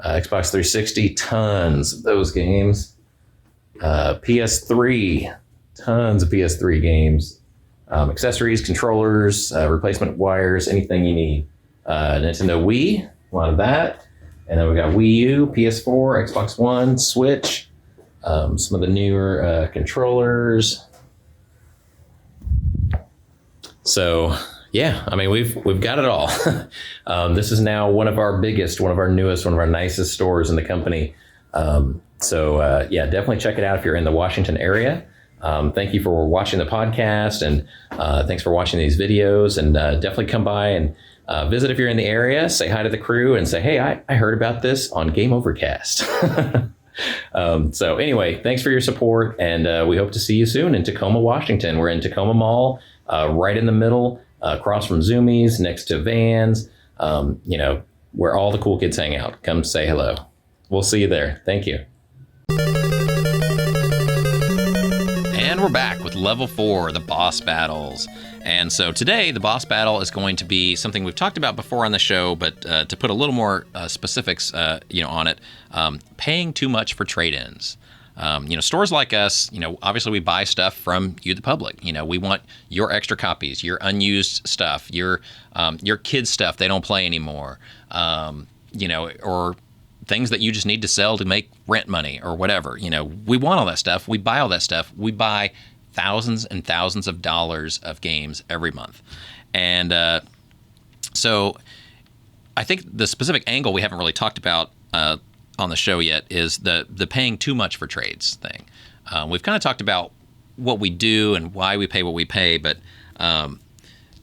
Xbox 360, tons of those games. PS3, tons of PS3 games. Accessories, controllers, replacement wires, anything you need. Nintendo Wii, a lot of that. And then we got Wii U, PS4, Xbox One, Switch, some of the newer controllers. So yeah, I mean, we've got it all. This is now one of our biggest, one of our newest, one of our nicest stores in the company. So yeah, definitely check it out if you're in the Washington area. Thank you for watching the podcast, and thanks for watching these videos. And definitely come by and visit if you're in the area. Say hi to the crew and say, hey, I heard about this on Game Overcast. So anyway, thanks for your support, and we hope to see you soon in Tacoma, Washington. We're in TACOMA Mall, right in the middle, across from Zoomies, next to Vans, where all the cool kids hang out. Come say hello. We'll see you there. Thank you. And we're back with level 4, the boss battles. And so today, the boss battle is going to be something we've talked about before on the show, but to put a little more specifics, on it, paying too much for trade-ins. Stores like us, obviously we buy stuff from you, the public. We want your extra copies, your unused stuff, your kids' stuff they don't play anymore, or things that you just need to sell to make rent money or whatever. We want all that stuff. We buy all that stuff. We buy thousands and thousands of dollars of games every month. And so I think the specific angle we haven't really talked about on the show yet is the paying too much for trades thing. We've kind of talked about what we do and why we pay what we pay, but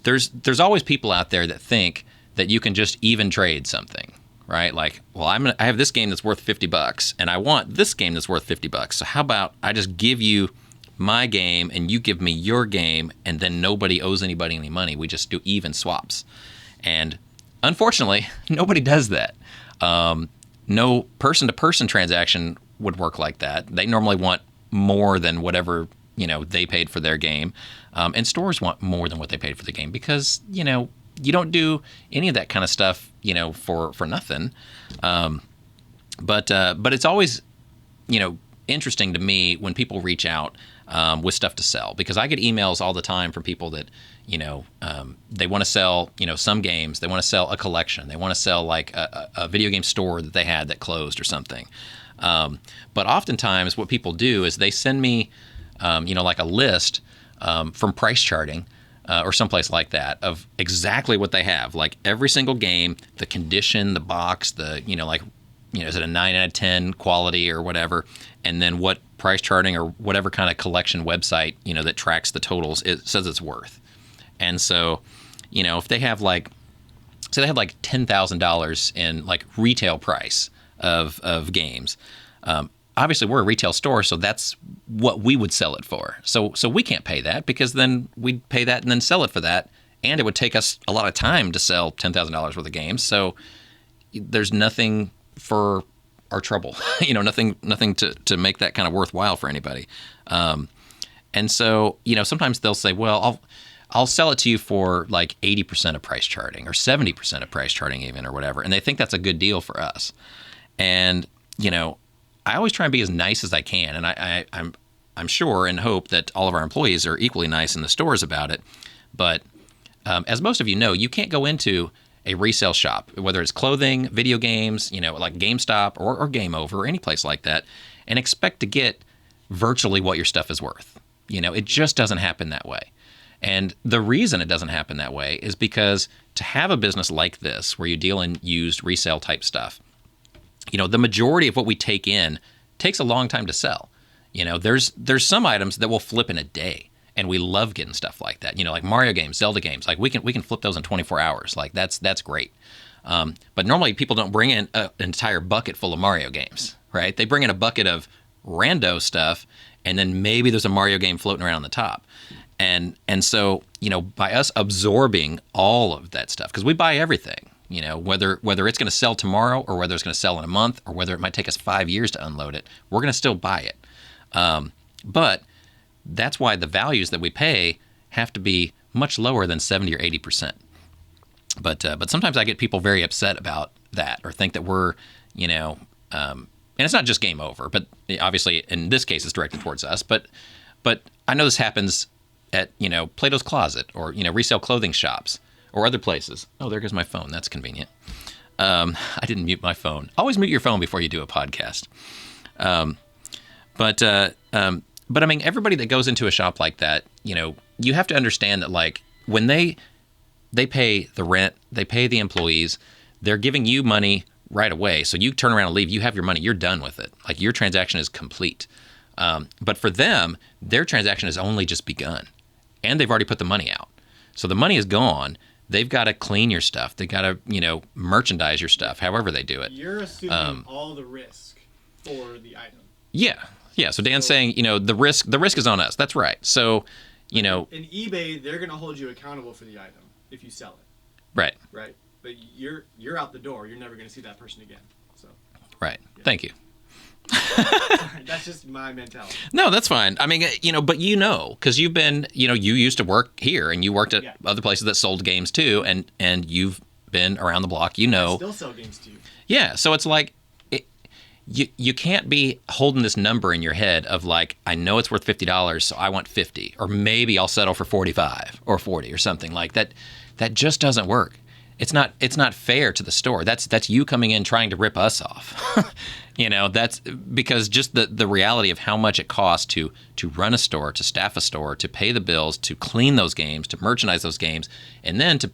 there's always people out there that think that you can just even trade something, right? Like, well, I have this game that's worth $50 and I want this game that's worth $50. So how about I just give you my game and you give me your game, and then nobody owes anybody any money. We just do even swaps. And unfortunately, nobody does that. No person-to-person transaction would work like that. They normally want more than whatever they paid for their game, and stores want more than what they paid for the game because you don't do any of that kind of stuff for nothing. But it's always interesting to me when people reach out with stuff to sell, because I get emails all the time from people that they want to sell some games. They want to sell a collection. They want to sell like a video game store that they had that closed or something. But oftentimes what people do is they send me like a list from Price Charting or someplace like that of exactly what they have, like every single game, the condition, the box, is it a 9 out of 10 quality or whatever, and then what Price Charting or whatever kind of collection website that tracks the totals it says it's worth. And so if they have like $10,000 in like retail price of games, obviously we're a retail store, so that's what we would sell it for. So we can't pay that, because then we'd pay that and then sell it for that, and it would take us a lot of time to sell $10,000 worth of games. So there's nothing for our trouble, nothing to make that kind of worthwhile for anybody. And so sometimes they'll say, well, I'll sell it to you for like 80% of Price Charting or 70% of Price Charting even, or whatever, and they think that's a good deal for us. And I always try and be as nice as I can, and I'm sure and hope that all of our employees are equally nice in the stores about it. But as most of you know, you can't go into a resale shop, whether it's clothing, video games, like GameStop or Game Over or any place like that, and expect to get virtually what your stuff is worth. It just doesn't happen that way. And the reason it doesn't happen that way is because to have a business like this, where you deal in used resale type stuff, the majority of what we take in takes a long time to sell. There's some items that will flip in a day. And we love getting stuff like that, like Mario games, Zelda games. Like we can flip those in 24 hours. Like that's great. But normally people don't bring in an entire bucket full of Mario games, right? They bring in a bucket of rando stuff, and then maybe there's a Mario game floating around on the top. And so by us absorbing all of that stuff, because we buy everything, whether it's going to sell tomorrow or whether it's going to sell in a month or whether it might take us 5 years to unload it, we're going to still buy it. But that's why the values that we pay have to be much lower than 70 or 80%. But sometimes I get people very upset about that, or think that we're, and it's not just Game Over, but obviously in this case it's directed towards us. But I know this happens at Plato's Closet or resale clothing shops or other places. Oh, there goes my phone. That's convenient. I didn't mute my phone. Always mute your phone before you do a podcast. But I mean, everybody that goes into a shop like that, you have to understand that, like, when they pay the rent, they pay the employees, they're giving you money right away. So you turn around and leave, you have your money, you're done with it. Like, your transaction is complete. But for them, their transaction has only just begun, and they've already put the money out. So the money is gone. They've got to clean your stuff. They've got to, merchandise your stuff, however they do it. You're assuming all the risk for the item. Yeah. Yeah. So Dan's saying, the risk is on us. That's right. So, In eBay, they're going to hold you accountable for the item if you sell it. Right. Right. But you're out the door. You're never going to see that person again. So. Right. Yeah. Thank you. That's just my mentality. No, that's fine. I mean, but because you've been, you used to work here and you worked at other places that sold games too, and you've been around the block, I still sell games to you. Yeah, so it's like, you can't be holding this number in your head of like, I know it's worth $50, so I want 50, or maybe I'll settle for 45 or 40 or something like that. That just doesn't work. It's not fair to the store. That's you coming in trying to rip us off. That's because just the reality of how much it costs to run a store, to staff a store, to pay the bills, to clean those games, to merchandise those games, and then to,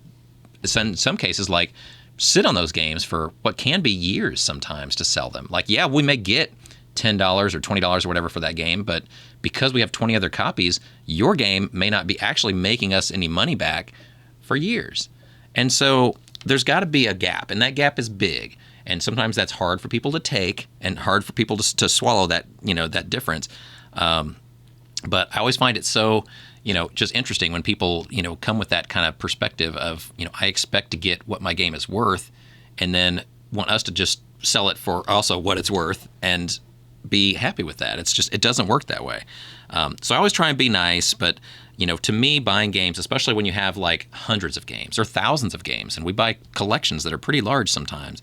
in some cases, like sit on those games for what can be years sometimes to sell them. Like, yeah, we may get $10 or $20 or whatever for that game, but because we have 20 other copies, your game may not be actually making us any money back for years. And so there's got to be a gap, and that gap is big. And sometimes that's hard for people to take and hard for people to swallow that, that difference. But I always find it so, just interesting when people, come with that kind of perspective of, I expect to get what my game is worth, and then want us to just sell it for also what it's worth and be happy with that. It doesn't work that way. So I always try and be nice, but to me, buying games, especially when you have like hundreds of games or thousands of games, and we buy collections that are pretty large sometimes,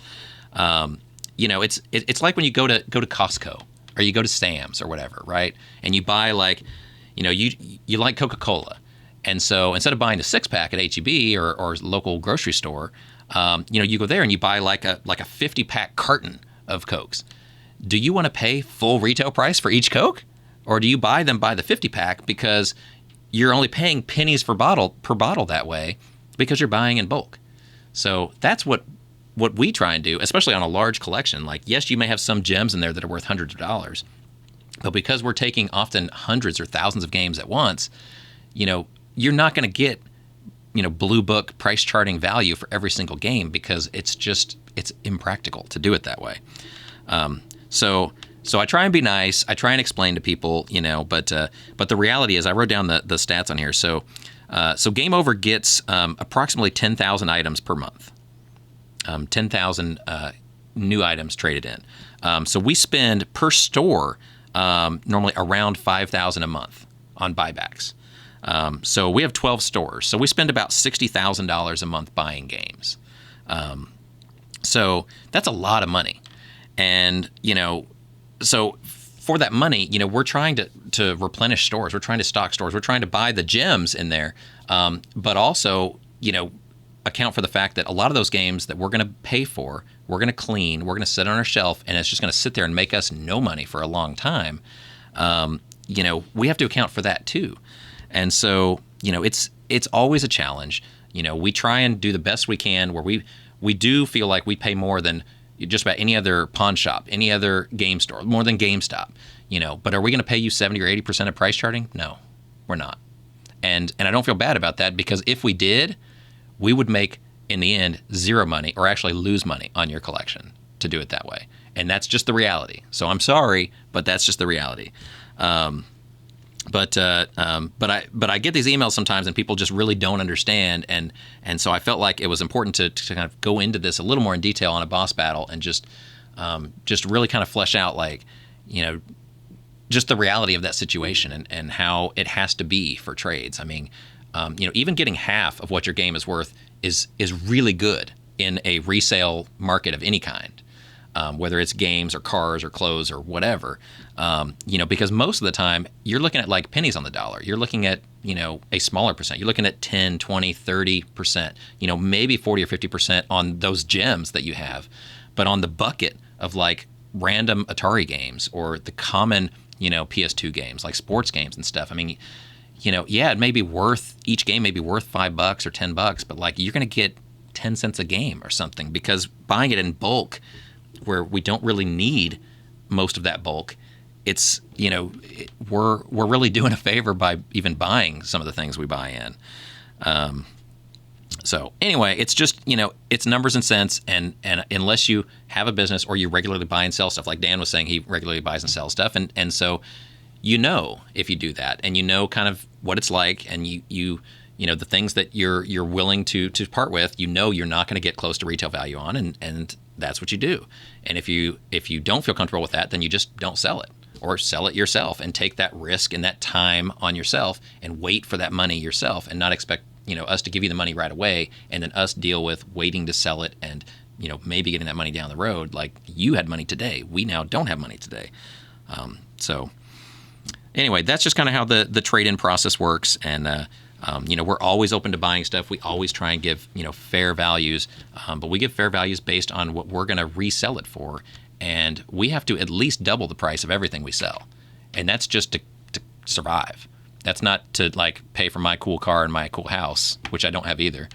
it's like when you go to Costco or you go to Sam's or whatever, right? And you buy like, you like Coca-Cola, and so instead of buying a 6-pack at H-E-B or local grocery store, you go there and you buy like a 50-pack carton of Cokes. Do you want to pay full retail price for each Coke, or do you buy them by the 50-pack because you're only paying pennies per bottle that way because you're buying in bulk? So that's what we try and do, especially on a large collection. Like, yes, you may have some gems in there that are worth hundreds of dollars, but because we're taking often hundreds or thousands of games at once, you're not going to get, blue book price charting value for every single game because it's impractical to do it that way. So I try and be nice. I try and explain to people, but the reality is I wrote down the stats on here. So Game Over gets approximately 10,000 items per month, 10,000 new items traded in. So we spend per store normally around $5,000 a month on buybacks. So we have 12 stores. So we spend about $60,000 a month buying games. So that's a lot of money. And, so for that money, we're trying to replenish stores. We're trying to stock stores. We're trying to buy the gems in there, but also, account for the fact that a lot of those games that we're going to pay for, we're going to clean, we're going to sit on our shelf, and it's just going to sit there and make us no money for a long time. We have to account for that too. And so, it's always a challenge. We try and do the best we can where we do feel like we pay more than just about any other pawn shop, any other game store, more than GameStop, but are we going to pay you 70 or 80% of price charting? No, we're not. And I don't feel bad about that, because if we did, we would make, in the end, zero money, or actually lose money on your collection to do it that way. And that's just the reality. So I'm sorry, but that's just the reality. But I get these emails sometimes, and people just really don't understand, and so I felt like it was important to kind of go into this a little more in detail on a boss battle, and just really kind of flesh out, like, just the reality of that situation and how it has to be for trades. I mean, even getting half of what your game is worth is really good in a resale market of any kind. Whether it's games or cars or clothes or whatever, because most of the time you're looking at like pennies on the dollar. You're looking at, a smaller percent. You're looking at 10, 20, 30%, maybe 40 or 50% on those gems that you have. But on the bucket of like random Atari games or the common, PS2 games, like sports games and stuff, I mean, it may be worth, each game may be worth $5 or $10, but like you're going to get 10 cents a game or something, because buying it in bulk, where we don't really need most of that bulk, it's we're really doing a favor by even buying some of the things we buy in. So anyway, it's just, it's numbers and cents, and unless you have a business or you regularly buy and sell stuff, like Dan was saying, he regularly buys and sells stuff, and so if you do that, and kind of what it's like, and you the things that you're willing to part with, you're not going to get close to retail value on, and that's what you do. And if you don't feel comfortable with that, then you just don't sell it, or sell it yourself and take that risk and that time on yourself and wait for that money yourself, and not expect us to give you the money right away, and then us deal with waiting to sell it, and maybe getting that money down the road. Like, you had money today, we now don't have money today. So anyway, that's just kind of how the trade-in process works. And we're always open to buying stuff. We always try and give fair values, but we give fair values based on what we're going to resell it for, and we have to at least double the price of everything we sell, and that's just to survive. That's not to pay for my cool car and my cool house, which I don't have either.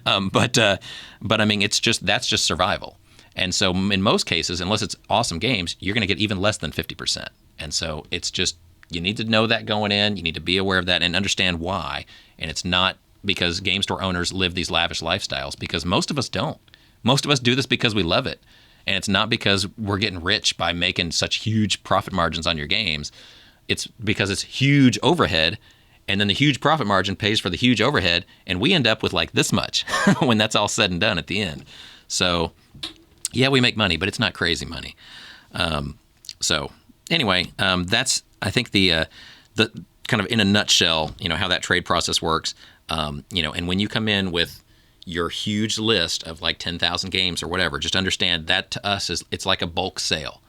But I mean, that's just survival. And so in most cases, unless it's awesome games, you're going to get even less than 50%. And so it's just, you need to know that going in. You need to be aware of that and understand why. And it's not because game store owners live these lavish lifestyles, because most of us don't. Most of us do this because we love it. And it's not because we're getting rich by making such huge profit margins on your games. It's because it's huge overhead, and then the huge profit margin pays for the huge overhead, and we end up with this much when that's all said and done at the end. So, yeah, we make money, but it's not crazy money. So anyway, that's, I think, the kind of in a nutshell, how that trade process works. And when you come in with your huge list of 10,000 games or whatever, just understand that to us it's like a bulk sale.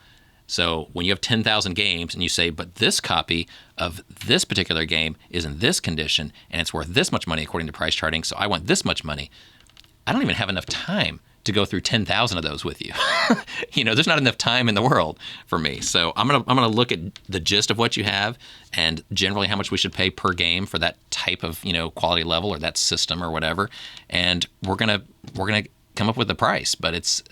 So when you have 10,000 games and you say, but this copy of this particular game is in this condition and it's worth this much money according to price charting, so I want this much money, I don't even have enough time to go through 10,000 of those with you. There's not enough time in the world for me. So I'm gonna look at the gist of what you have, and generally how much we should pay per game for that type of quality level or that system or whatever, and we're gonna come up with a price. But it's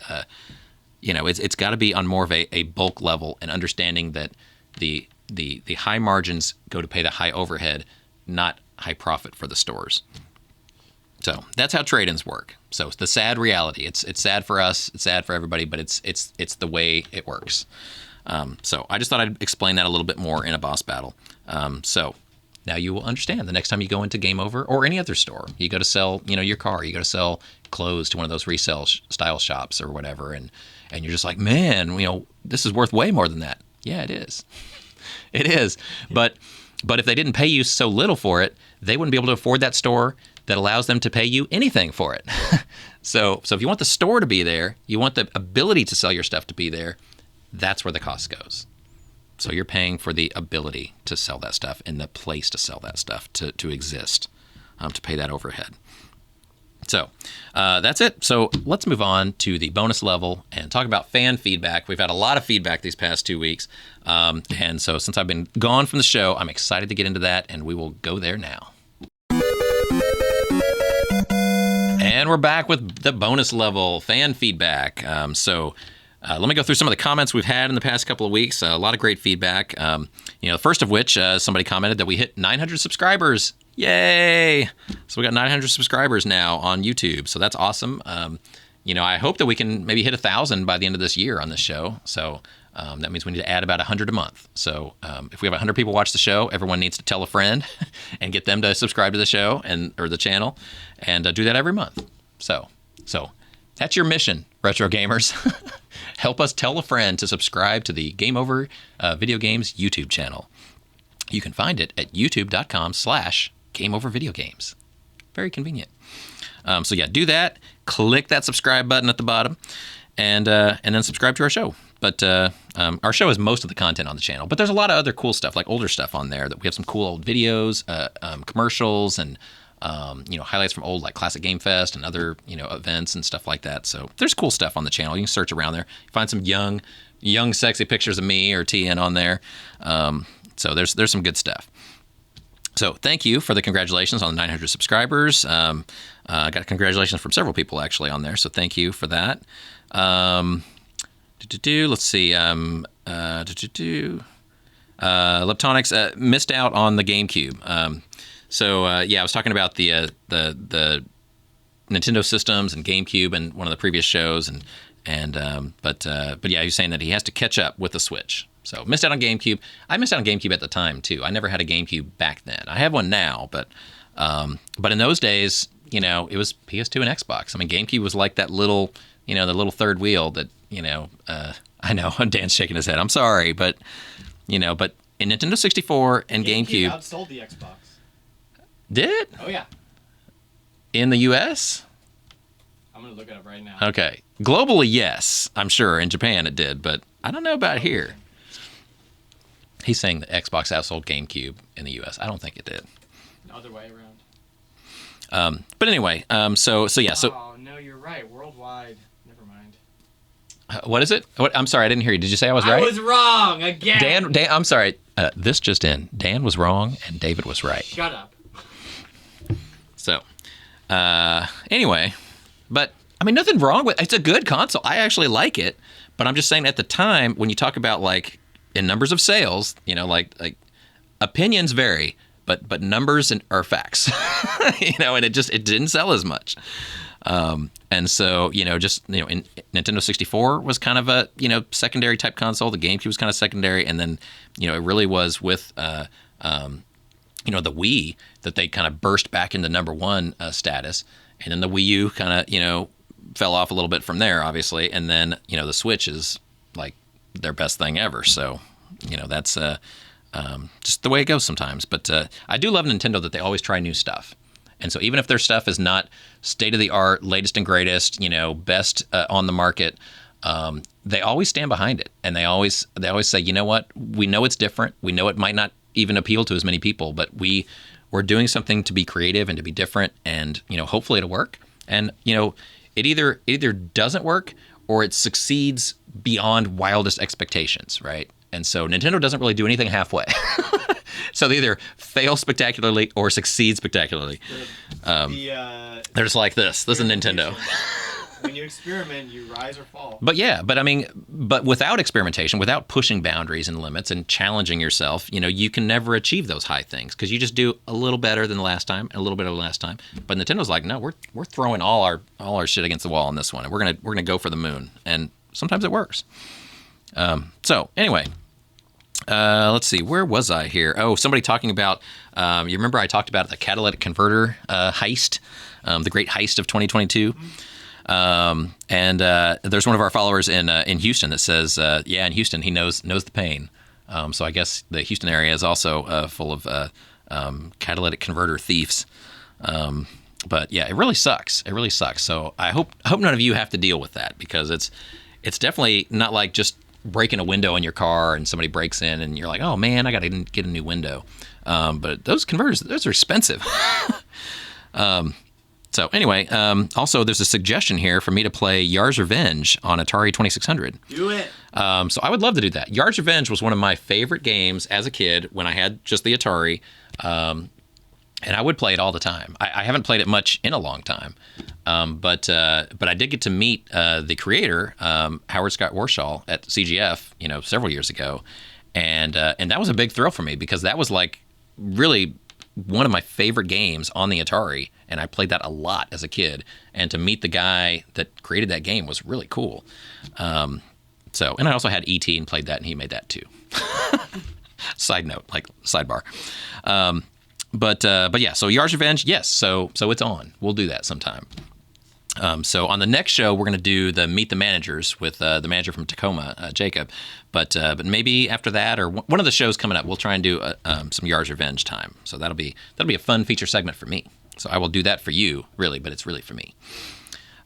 it's got to be on more of a bulk level, and understanding that the high margins go to pay the high overhead, not high profit for the stores. So that's how trade-ins work. So it's the sad reality. It's sad for us. It's sad for everybody, but it's the way it works. So I just thought I'd explain that a little bit more in a boss battle. So now you will understand the next time you go into Game Over or any other store. You go to sell, your car. You go to sell clothes to one of those resale style shops or whatever, and you're just like, man, this is worth way more than that. Yeah, it is. It is. But if they didn't pay you so little for it, they wouldn't be able to afford that store that allows them to pay you anything for it. So if you want the store to be there, you want the ability to sell your stuff to be there, that's where the cost goes. So you're paying for the ability to sell that stuff and the place to sell that stuff to exist, to pay that overhead. So that's it. So let's move on to the bonus level and talk about fan feedback. We've had a lot of feedback these past 2 weeks. And so since I've been gone from the show, I'm excited to get into that, and we will go there now. And we're back with the bonus level fan feedback. Let me go through some of the comments we've had in the past couple of weeks. A lot of great feedback. First of which, somebody commented that we hit 900 subscribers. Yay! So we got 900 subscribers now on YouTube. So that's awesome. I hope that we can maybe hit 1,000 by the end of this year on this show. So that means we need to add about 100 a month. So if we have 100 people watch the show, everyone needs to tell a friend and get them to subscribe to the show or the channel, and do that every month. So that's your mission, retro gamers. Help us tell a friend to subscribe to the Game Over Video Games YouTube channel. You can find it at youtube.com/GameOverVideoGames. Very convenient. Do that. Click that subscribe button at the bottom, and then subscribe to our show. But our show has most of the content on the channel, but there's a lot of other cool stuff, like older stuff on there. That we have some cool old videos, commercials, and highlights from old classic Game Fest and other events and stuff like that. So there's cool stuff on the channel. You can search around there, find some young sexy pictures of me or TN on there. So there's some good stuff. So thank you for the congratulations on the 900 subscribers. Got congratulations from several people actually on there, so thank you for that. Let's see. Leptonics missed out on the GameCube. I was talking about the Nintendo systems and GameCube in one of the previous shows, but yeah, he was saying that he has to catch up with the Switch. So missed out on GameCube. I missed out on GameCube at the time too. I never had a GameCube back then. I have one now, but in those days, it was PS2 and Xbox. I mean, GameCube was like that little, the little third wheel that, I know Dan's shaking his head. I'm sorry, but in Nintendo 64 and GameCube outsold the Xbox. Did it? Oh yeah. In the U.S.? I'm gonna look it up right now. Okay. Globally, yes, I'm sure. In Japan, it did, but I don't know about here. He's saying the Xbox outsold GameCube in the U.S. I don't think it did. The other way around. But anyway, so. Oh no, you're right. Worldwide. Never mind. What is it? I'm sorry, I didn't hear you. Did you say I was right? I was wrong again. Dan, I'm sorry. This just in. Dan was wrong and David was right. Shut up. So, anyway, but I mean, nothing wrong with it. It's a good console. I actually like it, but I'm just saying at the time when you talk about like in numbers of sales, like opinions vary, but numbers are facts, and it didn't sell as much. And so, in Nintendo 64 was kind of a, secondary type console. The GameCube was kind of secondary. And then, it really was with, the Wii that they kind of burst back into number one status. And then the Wii U kind of, fell off a little bit from there, obviously. And then, the Switch is like their best thing ever. So, that's just the way it goes sometimes. But I do love Nintendo that they always try new stuff. And so even if their stuff is not state-of-the-art, latest and greatest, best on the market, they always stand behind it. And they always say, you know what, we know it's different. We know it might not even appeal to as many people, but we're doing something to be creative and to be different. And, hopefully it'll work. And, it either doesn't work or it succeeds beyond wildest expectations, right? And so Nintendo doesn't really do anything halfway. So they either fail spectacularly or succeed spectacularly. They're just like this. This is Nintendo. When you experiment, you rise or fall. But without experimentation, without pushing boundaries and limits and challenging yourself, you can never achieve those high things because you just do a little better than the last time and a little better than the last time. But Nintendo's like, no, we're throwing all our shit against the wall on this one, and we're gonna go for the moon. And sometimes it works. So anyway. Let's see, where was I here? Oh, somebody talking about, you remember I talked about the catalytic converter heist, the great heist of 2022? And there's one of our followers in Houston that says, in Houston, he knows the pain. So I guess the Houston area is also full of catalytic converter thieves. But yeah, it really sucks. It really sucks. So I hope none of you have to deal with that because it's definitely not like just breaking a window in your car and somebody breaks in and you're like, oh man, I got to get a new window. But those converters, those are expensive. So anyway, also there's a suggestion here for me to play Yar's Revenge on Atari 2600. Do it. So I would love to do that. Yar's Revenge was one of my favorite games as a kid when I had just the Atari. And I would play it all the time. I haven't played it much in a long time. But I did get to meet the creator, Howard Scott Warshaw, at CGF, several years ago. And that was a big thrill for me because that was like really one of my favorite games on the Atari. And I played that a lot as a kid. And to meet the guy that created that game was really cool. And I also had E.T. and played that, and he made that too. Side note, like sidebar. But yeah, so Yar's Revenge, yes. So it's on. We'll do that sometime. So on the next show, we're going to do the Meet the Managers with the manager from Tacoma, Jacob. But maybe after that or one of the shows coming up, we'll try and do some Yar's Revenge time. So that'll be a fun feature segment for me. So I will do that for you, really, but it's really for me.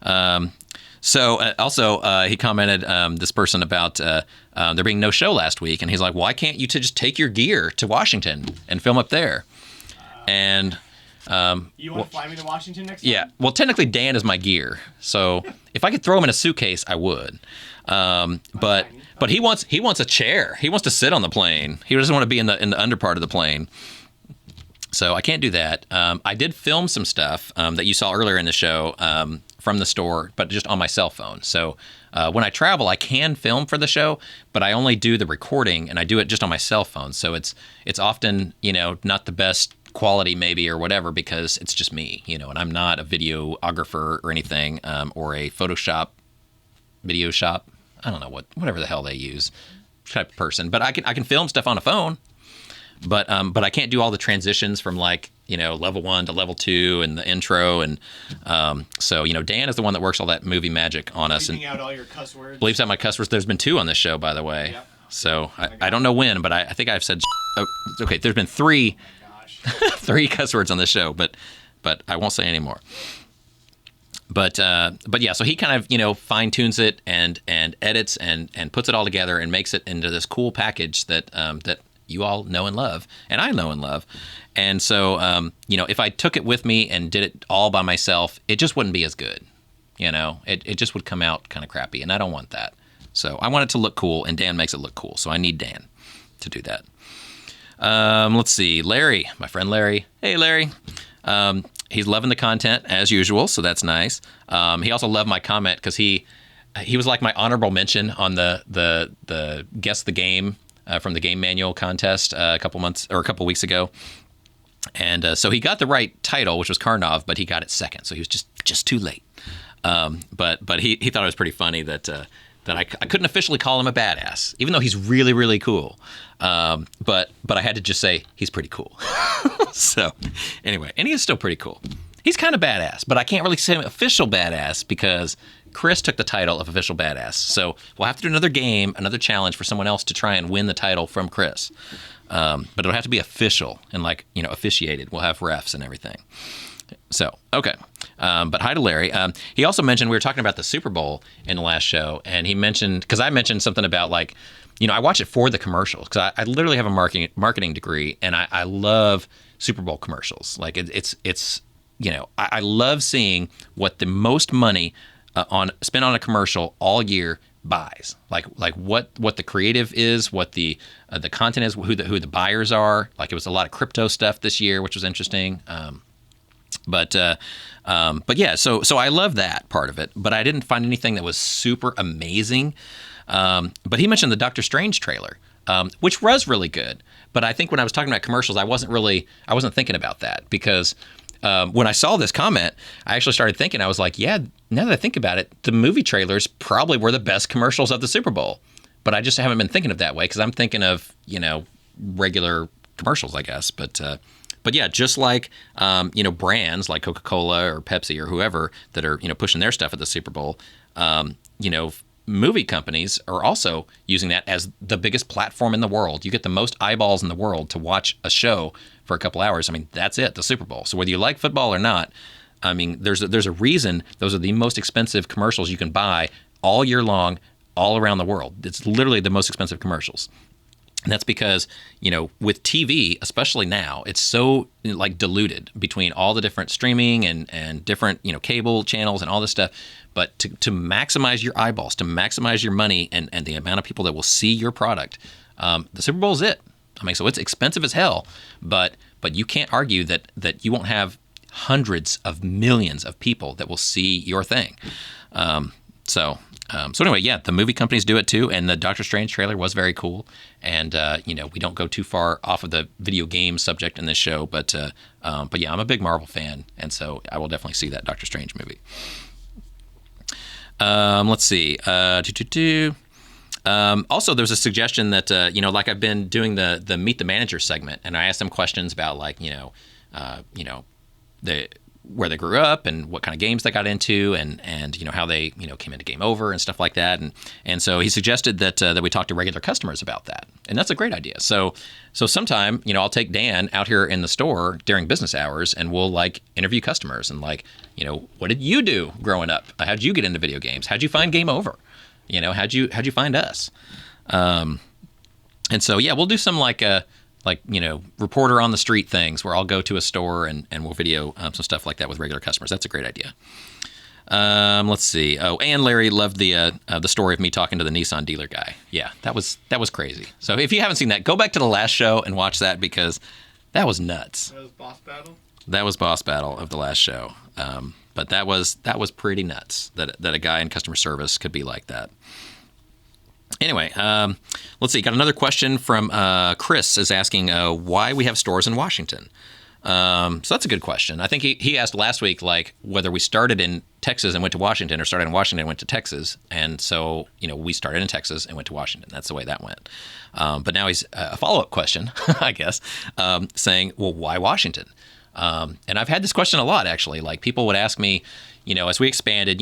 Also, he commented, this person, about there being no show last week. And he's like, why can't you just take your gear to Washington and film up there? And you want to fly me to Washington next time? Yeah. Well, technically, Dan is my gear. So if I could throw him in a suitcase, I would. But he wants a chair. He wants to sit on the plane. He doesn't want to be in the underpart of the plane. So I can't do that. I did film some stuff that you saw earlier in the show from the store, but just on my cell phone. So when I travel, I can film for the show, but I only do the recording, and I do it just on my cell phone. So it's often, not the best quality maybe or whatever, because it's just me, and I'm not a videographer or anything, or a Photoshop video shop. I don't know whatever the hell they use type of person, but I can film stuff on a phone, but I can't do all the transitions from level 1 to level 2 and the intro. And so, Dan is the one that works all that movie magic on us. Bleeping out all your cuss words. Bleeps out my cuss words. There's been 2 on this show, by the way. Yep. So I don't know when, but I think I've said, okay, there's been 3, 3 cuss words on this show, but I won't say any more. But yeah, so he kind of, fine tunes it and edits and puts it all together and makes it into this cool package that you all know and love, and I know and love. And so, if I took it with me and did it all by myself, it just wouldn't be as good. It just would come out kind of crappy, and I don't want that. So I want it to look cool, and Dan makes it look cool. So I need Dan to do that. Let's see. Larry, my friend Larry. Hey, Larry. He's loving the content as usual, so that's nice. He also loved my comment because he was like my honorable mention on the Guess the Game from the Game Manual contest a couple weeks ago. And so he got the right title, which was Karnov, but he got it second, so he was just too late. But he thought it was pretty funny that I couldn't officially call him a badass, even though he's really, really cool. But I had to just say he's pretty cool. So anyway, and he is still pretty cool. He's kind of badass, but I can't really say him official badass because Chris took the title of official badass. So we'll have to do another challenge for someone else to try and win the title from Chris. But it'll have to be official and officiated. We'll have refs and everything. So, okay. But hi to Larry. He also mentioned, we were talking about the Super Bowl in the last show, and he mentioned, because I mentioned something about I watch it for the commercials, because I literally have a marketing degree, and I love Super Bowl commercials. I love seeing what the most money spent on a commercial all year buys. What the creative is, what the content is, who the buyers are. It was a lot of crypto stuff this year, which was interesting. But yeah, so I love that part of it, but I didn't find anything that was super amazing. But he mentioned the Doctor Strange trailer, which was really good. But I think when I was talking about commercials, I wasn't thinking about that, because when I saw this comment, I actually started thinking, I was like, yeah, now that I think about it, the movie trailers probably were the best commercials of the Super Bowl. But I just haven't been thinking of that way, because I'm thinking of, regular commercials, I guess. But yeah, just like, brands like Coca-Cola or Pepsi or whoever that are, pushing their stuff at the Super Bowl, movie companies are also using that as the biggest platform in the world. You get the most eyeballs in the world to watch a show for a couple hours. I mean, that's it, the Super Bowl. So whether you like football or not, I mean, there's a reason those are the most expensive commercials you can buy all year long, all around the world. It's literally the most expensive commercials. And that's because, with TV, especially now, it's so diluted between all the different streaming and different, cable channels and all this stuff. But to maximize your eyeballs, to maximize your money and the amount of people that will see your product, the Super Bowl is it. I mean, so it's expensive as hell, but you can't argue that you won't have hundreds of millions of people that will see your thing. So anyway, yeah, the movie companies do it too, and the Doctor Strange trailer was very cool. And we don't go too far off of the video game subject in this show, but yeah, I'm a big Marvel fan, and so I will definitely see that Doctor Strange movie. Let's see. Also, there's a suggestion that I've been doing the Meet the Manager segment, and I asked them questions about where they grew up and what kind of games they got into, and how they came into Game Over and stuff like that, and so he suggested that we talk to regular customers about that, and that's a great idea. So sometime I'll take Dan out here in the store during business hours, and we'll interview customers and what did you do growing up? How'd you get into video games? How'd you find Game Over? How'd you find us? And so yeah, we'll do some reporter on the street things where I'll go to a store and we'll video some stuff like that with regular customers. That's a great idea. Let's see. Oh, and Larry loved the story of me talking to the Nissan dealer guy. Yeah, that was crazy. So if you haven't seen that, go back to the last show and watch that, because that was nuts. That was Boss Battle? That was Boss Battle of the last show. But that was pretty nuts that a guy in customer service could be like that. Anyway, let's see. Got another question from Chris is asking why we have stores in Washington. So that's a good question. I think he asked last week, like, whether we started in Texas and went to Washington or started in Washington and went to Texas. And so, we started in Texas and went to Washington. That's the way that went. But now he's a follow-up question, I guess, saying, well, why Washington? And I've had this question a lot, actually. Like, people would ask me, as we expanded,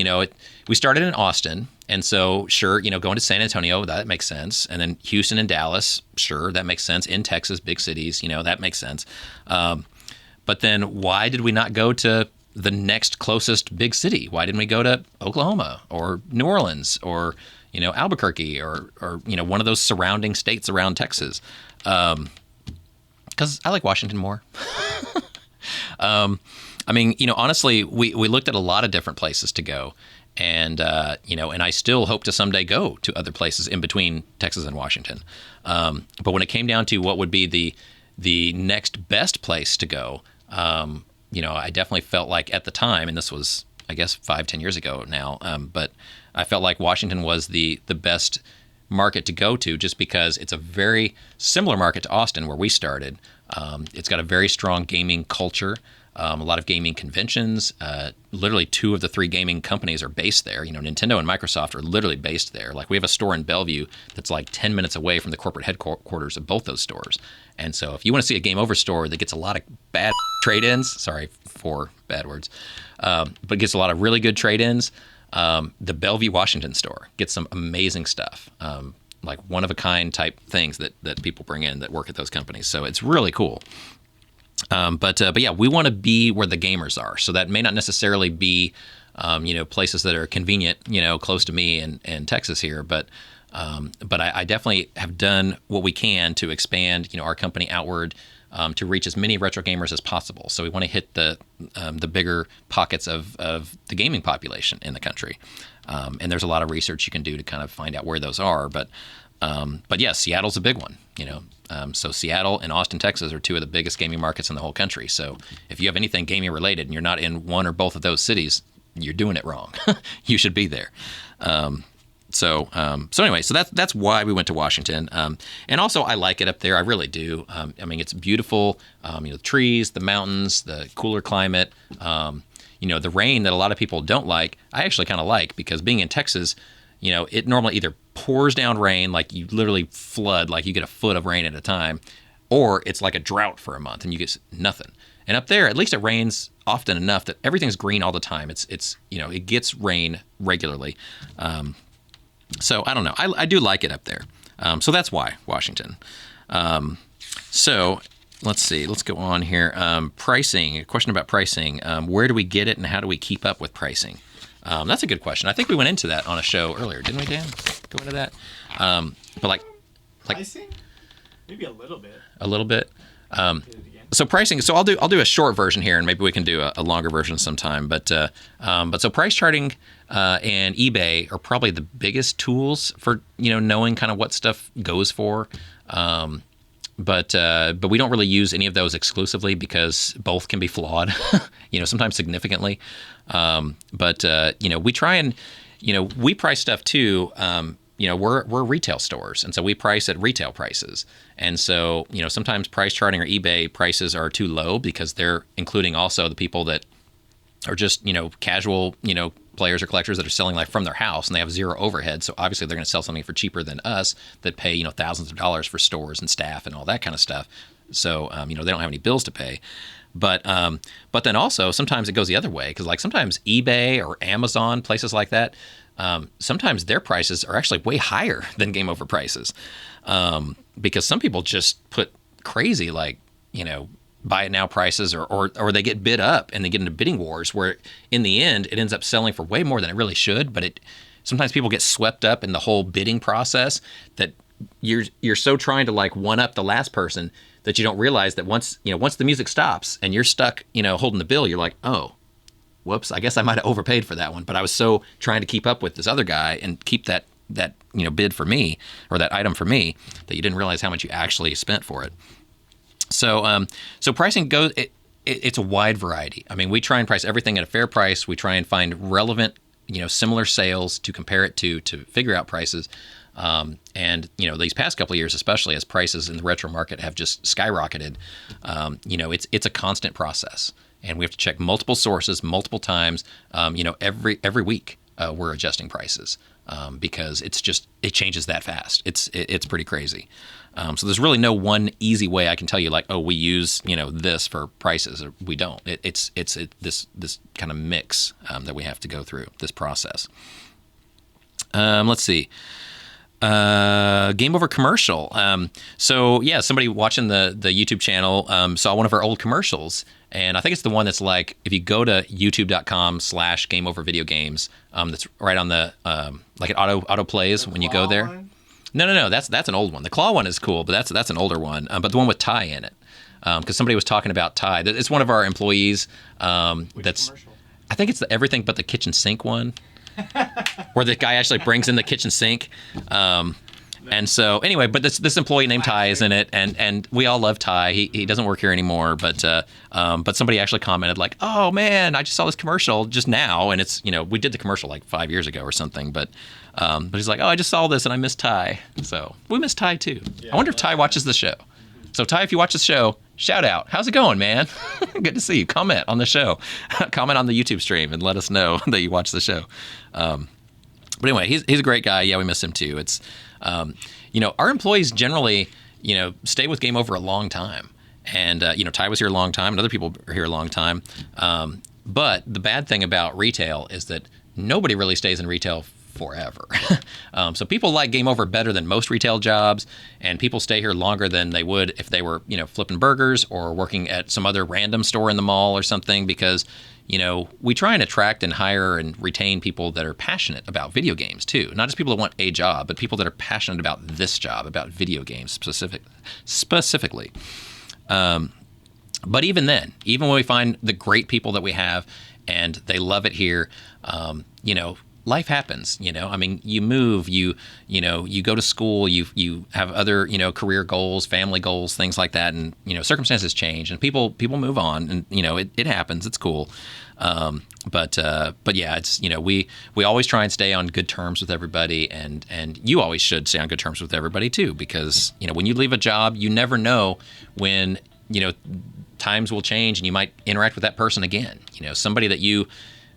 we started in Austin. And so, sure, going to San Antonio, that makes sense. And then Houston and Dallas, sure, that makes sense. In Texas, big cities, that makes sense. But then why did we not go to the next closest big city? Why didn't we go to Oklahoma or New Orleans or, Albuquerque or one of those surrounding states around Texas? Because I like Washington more. Honestly, we looked at a lot of different places to go. And, and I still hope to someday go to other places in between Texas and Washington. But when it came down to what would be the next best place to go, I definitely felt like at the time, and this was, I guess, 5-10 years ago now, but I felt like Washington was the best market to go to just because it's a very similar market to Austin where we started. It's got a very strong gaming culture. A lot of gaming conventions. Literally 2 of the 3 gaming companies are based there. Nintendo and Microsoft are literally based there. Like, we have a store in Bellevue that's like 10 minutes away from the corporate headquarters of both those stores. And so if you want to see a Game Over store that gets a lot of bad trade-ins, sorry for bad words, but gets a lot of really good trade-ins, the Bellevue, Washington store gets some amazing stuff. Like one-of-a-kind type things that people bring in that work at those companies. So it's really cool. But yeah, we want to be where the gamers are. So that may not necessarily be, places that are convenient, close to me in Texas here. But I definitely have done what we can to expand, our company outward to reach as many retro gamers as possible. So we want to hit the bigger pockets of the gaming population in the country. And there's a lot of research you can do to kind of find out where those are. But yeah, Seattle's a big one, So Seattle and Austin, Texas are 2 of the biggest gaming markets in the whole country. So if you have anything gaming related and you're not in one or both of those cities, you're doing it wrong. You should be there. So anyway, so that's why we went to Washington. And also I like it up there. I really do. It's beautiful. The trees, the mountains, the cooler climate, the rain that a lot of people don't like, I actually kind of like, because being in Texas, it normally either pours down rain, like you literally flood, like you get a foot of rain at a time, or it's like a drought for a month and you get nothing. And up there, at least it rains often enough that everything's green all the time. It's it gets rain regularly. So I don't know. I do like it up there. So that's why Washington. So let's see. Let's go on here. Pricing. A question about pricing. Where do we get it and how do we keep up with pricing? That's a good question. I think we went into that on a show earlier, didn't we, Dan? Go into that. But like Pricing? Maybe a little bit. A little bit. So pricing. So I'll do a short version here, and maybe we can do a longer version sometime. But so price charting and eBay are probably the biggest tools for knowing kind of what stuff goes for. But we don't really use any of those exclusively because both can be flawed, sometimes significantly. But we try and, we price stuff too. We're retail stores, and so we price at retail prices. And so, sometimes price charting or eBay prices are too low because they're including also the people that are just, casual, players or collectors that are selling like from their house and they have zero overhead. So obviously they're going to sell something for cheaper than us that pay, thousands of dollars for stores and staff and all that kind of stuff. So, they don't have any bills to pay. But then also sometimes it goes the other way because like sometimes eBay or Amazon, places like that, sometimes their prices are actually way higher than Game Over prices because some people just put crazy buy it now prices or they get bid up and they get into bidding wars where in the end it ends up selling for way more than it really should. But sometimes people get swept up in the whole bidding process that you're so trying to one up the last person that you don't realize that once the music stops and you're stuck, holding the bill, you're like, oh, whoops, I guess I might have overpaid for that one. But I was so trying to keep up with this other guy and keep that bid for me or that item for me that you didn't realize how much you actually spent for it. So pricing goes. it's a wide variety. I mean, we try and price everything at a fair price. We try and find relevant, similar sales to compare it to figure out prices. And these past couple of years, especially as prices in the retro market have just skyrocketed, it's a constant process, and we have to check multiple sources multiple times. Every week we're adjusting prices because it changes that fast. It's pretty crazy. So there's really no one easy way I can tell you, like, oh, we use this for prices, or we don't. It's this kind of mix that we have to go through this process. Let's see. Game Over commercial. So yeah, somebody watching the YouTube channel saw one of our old commercials, and I think it's the one that's like, if you go to youtube.com/GameOverVideoGames, that's right on the like it auto plays when you go there. One? No, that's an old one. The claw one is cool, but that's an older one. But the one with Ty in it, because somebody was talking about Ty. It's one of our employees. That's Commercial? I think it's the everything but the kitchen sink one. Where the guy actually brings in the kitchen sink. And so anyway, but this employee named Ty is in it, and we all love Ty. He doesn't work here anymore, but somebody actually commented like, "Oh man, I just saw this commercial just now," and it's we did the commercial like 5 years ago or something, but he's like, "Oh, I just saw this and I miss Ty." So we miss Ty too. I wonder if Ty watches the show. So Ty, if you watch the show, shout out. How's it going, man? Good to see you. Comment on the show. Comment on the YouTube stream and let us know that you watch the show. But anyway, he's a great guy. Yeah, we miss him too. It's, our employees generally, stay with Game Over a long time. And, Ty was here a long time and other people are here a long time. But the bad thing about retail is that nobody really stays in retail forever. So people like Game Over better than most retail jobs, and people stay here longer than they would if they were, flipping burgers or working at some other random store in the mall or something, because, we try and attract and hire and retain people that are passionate about video games too. Not just people that want a job, but people that are passionate about this job, about video games specifically. But even then, even when we find the great people that we have and they love it here, life happens, I mean, you move, you go to school, you have other, career goals, family goals, things like that. And, circumstances change and people move on, and, it happens. It's cool. But yeah, it's, we always try and stay on good terms with everybody, and you always should stay on good terms with everybody too, because, when you leave a job, you never know when, times will change and you might interact with that person again. Somebody that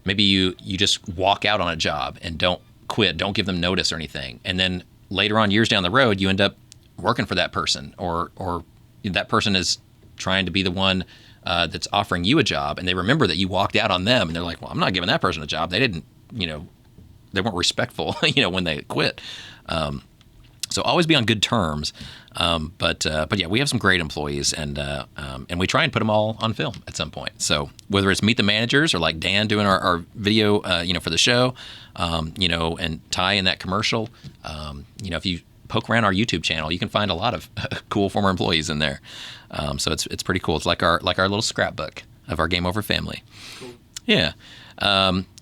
maybe you just walk out on a job and don't quit, don't give them notice or anything. And then later on, years down the road, you end up working for that person, or that person is trying to be the one that's offering you a job, and they remember that you walked out on them, and they're like, well, I'm not giving that person a job. They didn't, they weren't respectful, when they quit. So always be on good terms. But yeah, we have some great employees, and we try and put them all on film at some point. So whether it's Meet the Managers or like Dan doing our video, for the show, and Ty in that commercial, if you poke around our YouTube channel, you can find a lot of cool former employees in there. So it's pretty cool. It's like our little scrapbook of our Game Over family. Cool. Yeah.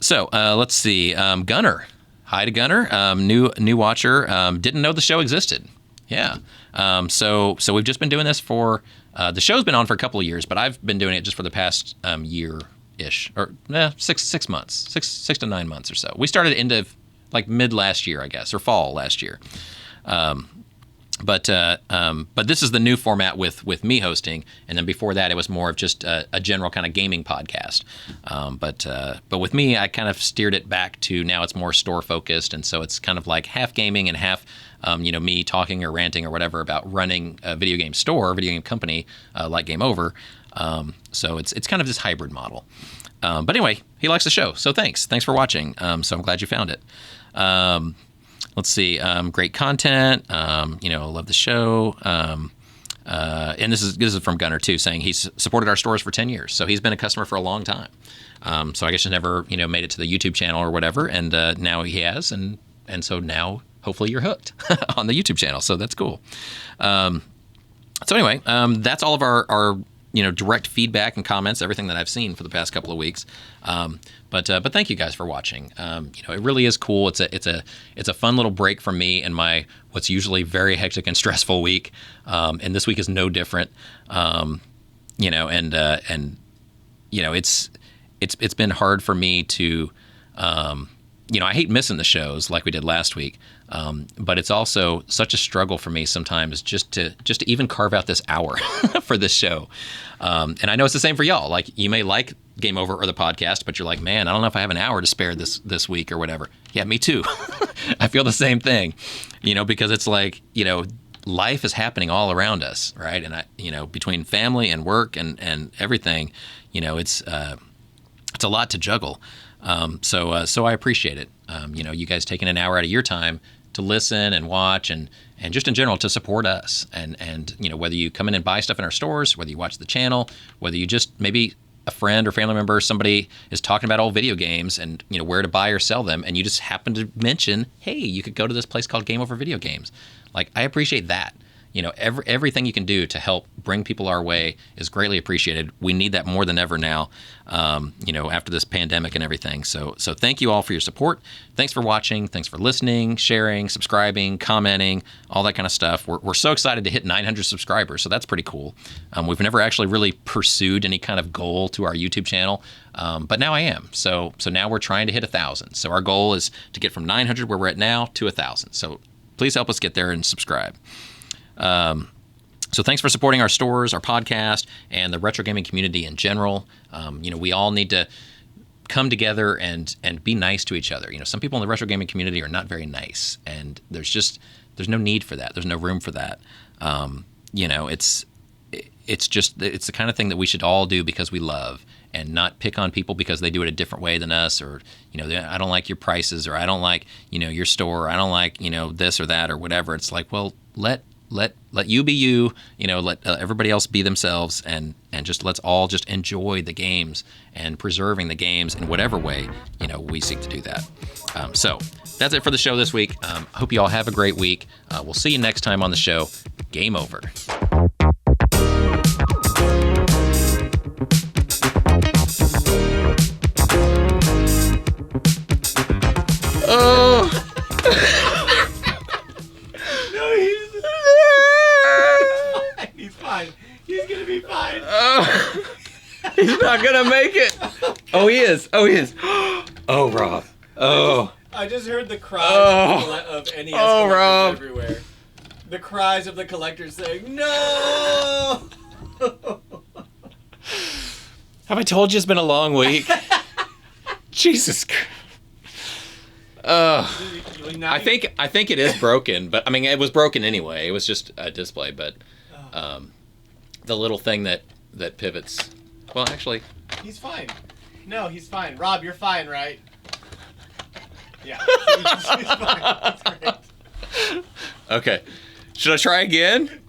So let's see. Gunner. Hi to Gunner, new watcher. Didn't know the show existed. Yeah. So we've just been doing this for the show's been on for a couple of years, but I've been doing it just for the past year-ish, or 6 months, 6 to 9 months or so. We started into like mid last year, I guess, or fall last year. But this is the new format with me hosting, and then before that, it was more of just a general kind of gaming podcast. But with me, I kind of steered it back to now it's more store focused, and so it's kind of like half gaming and half, me talking or ranting or whatever about running a video game store, video game company like Game Over. So it's kind of this hybrid model. But anyway, he likes the show, so thanks for watching. So I'm glad you found it. Let's see, great content, love the show. And this is from Gunner too, saying he's supported our stores for 10 years. So he's been a customer for a long time. So I guess he's never, made it to the YouTube channel or whatever. And now he has. And so now hopefully you're hooked on the YouTube channel. So that's cool. So anyway, that's all of our direct feedback and comments, everything that I've seen for the past couple of weeks. But thank you guys for watching. It really is cool. It's a fun little break from me and my what's usually very hectic and stressful week. And this week is no different. And it's been hard for me to, I hate missing the shows like we did last week. But it's also such a struggle for me sometimes just to even carve out this hour for this show. And I know it's the same for y'all. Like, you may like Game Over or the podcast, but you're like, man, I don't know if I have an hour to spare this week or whatever. Yeah, me too. I feel the same thing, because it's like, life is happening all around us, right? And between family and work and everything, it's a lot to juggle. So I appreciate it. You guys taking an hour out of your time to listen and watch and just in general to support us. And whether you come in and buy stuff in our stores, whether you watch the channel, whether you just maybe a friend or family member, somebody is talking about old video games and where to buy or sell them, and you just happen to mention, hey, you could go to this place called Game Over Video Games. Like, I appreciate that. Everything you can do to help bring people our way is greatly appreciated. We need that more than ever now, after this pandemic and everything. So thank you all for your support. Thanks for watching. Thanks for listening, sharing, subscribing, commenting, all that kind of stuff. We're so excited to hit 900 subscribers, so that's pretty cool. We've never actually really pursued any kind of goal to our YouTube channel, but now I am. So now we're trying to hit 1,000. So our goal is to get from 900, where we're at now, to 1,000. So please help us get there and subscribe. So thanks for supporting our stores, our podcast, and the retro gaming community in general. We all need to come together and be nice to each other. Some people in the retro gaming community are not very nice, and there's no need for that. There's no room for that. It's the kind of thing that we should all do because we love, and not pick on people because they do it a different way than us, or I don't like your prices, or I don't like your store, or I don't like this or that or whatever. It's like, well, let you be you, let everybody else be themselves, and just let's all just enjoy the games and preserving the games in whatever way, we seek to do that. So that's it for the show this week. Hope you all have a great week. We'll see you next time on the show. Game over. Oh. He's fine. He's gonna be fine. He's not gonna make it. Oh, he is. Oh, Rob. Oh. I just heard the cries of NES collectors Rob. everywhere. The cries of the collectors saying, "No!" Have I told you it's been a long week? Jesus Christ. I think it is broken, but I mean, it was broken anyway. It was just a display, but the little thing that pivots. Well, actually, he's fine. No, he's fine. Rob, you're fine, right? Yeah, he's fine. That's great. Okay. Should I try again?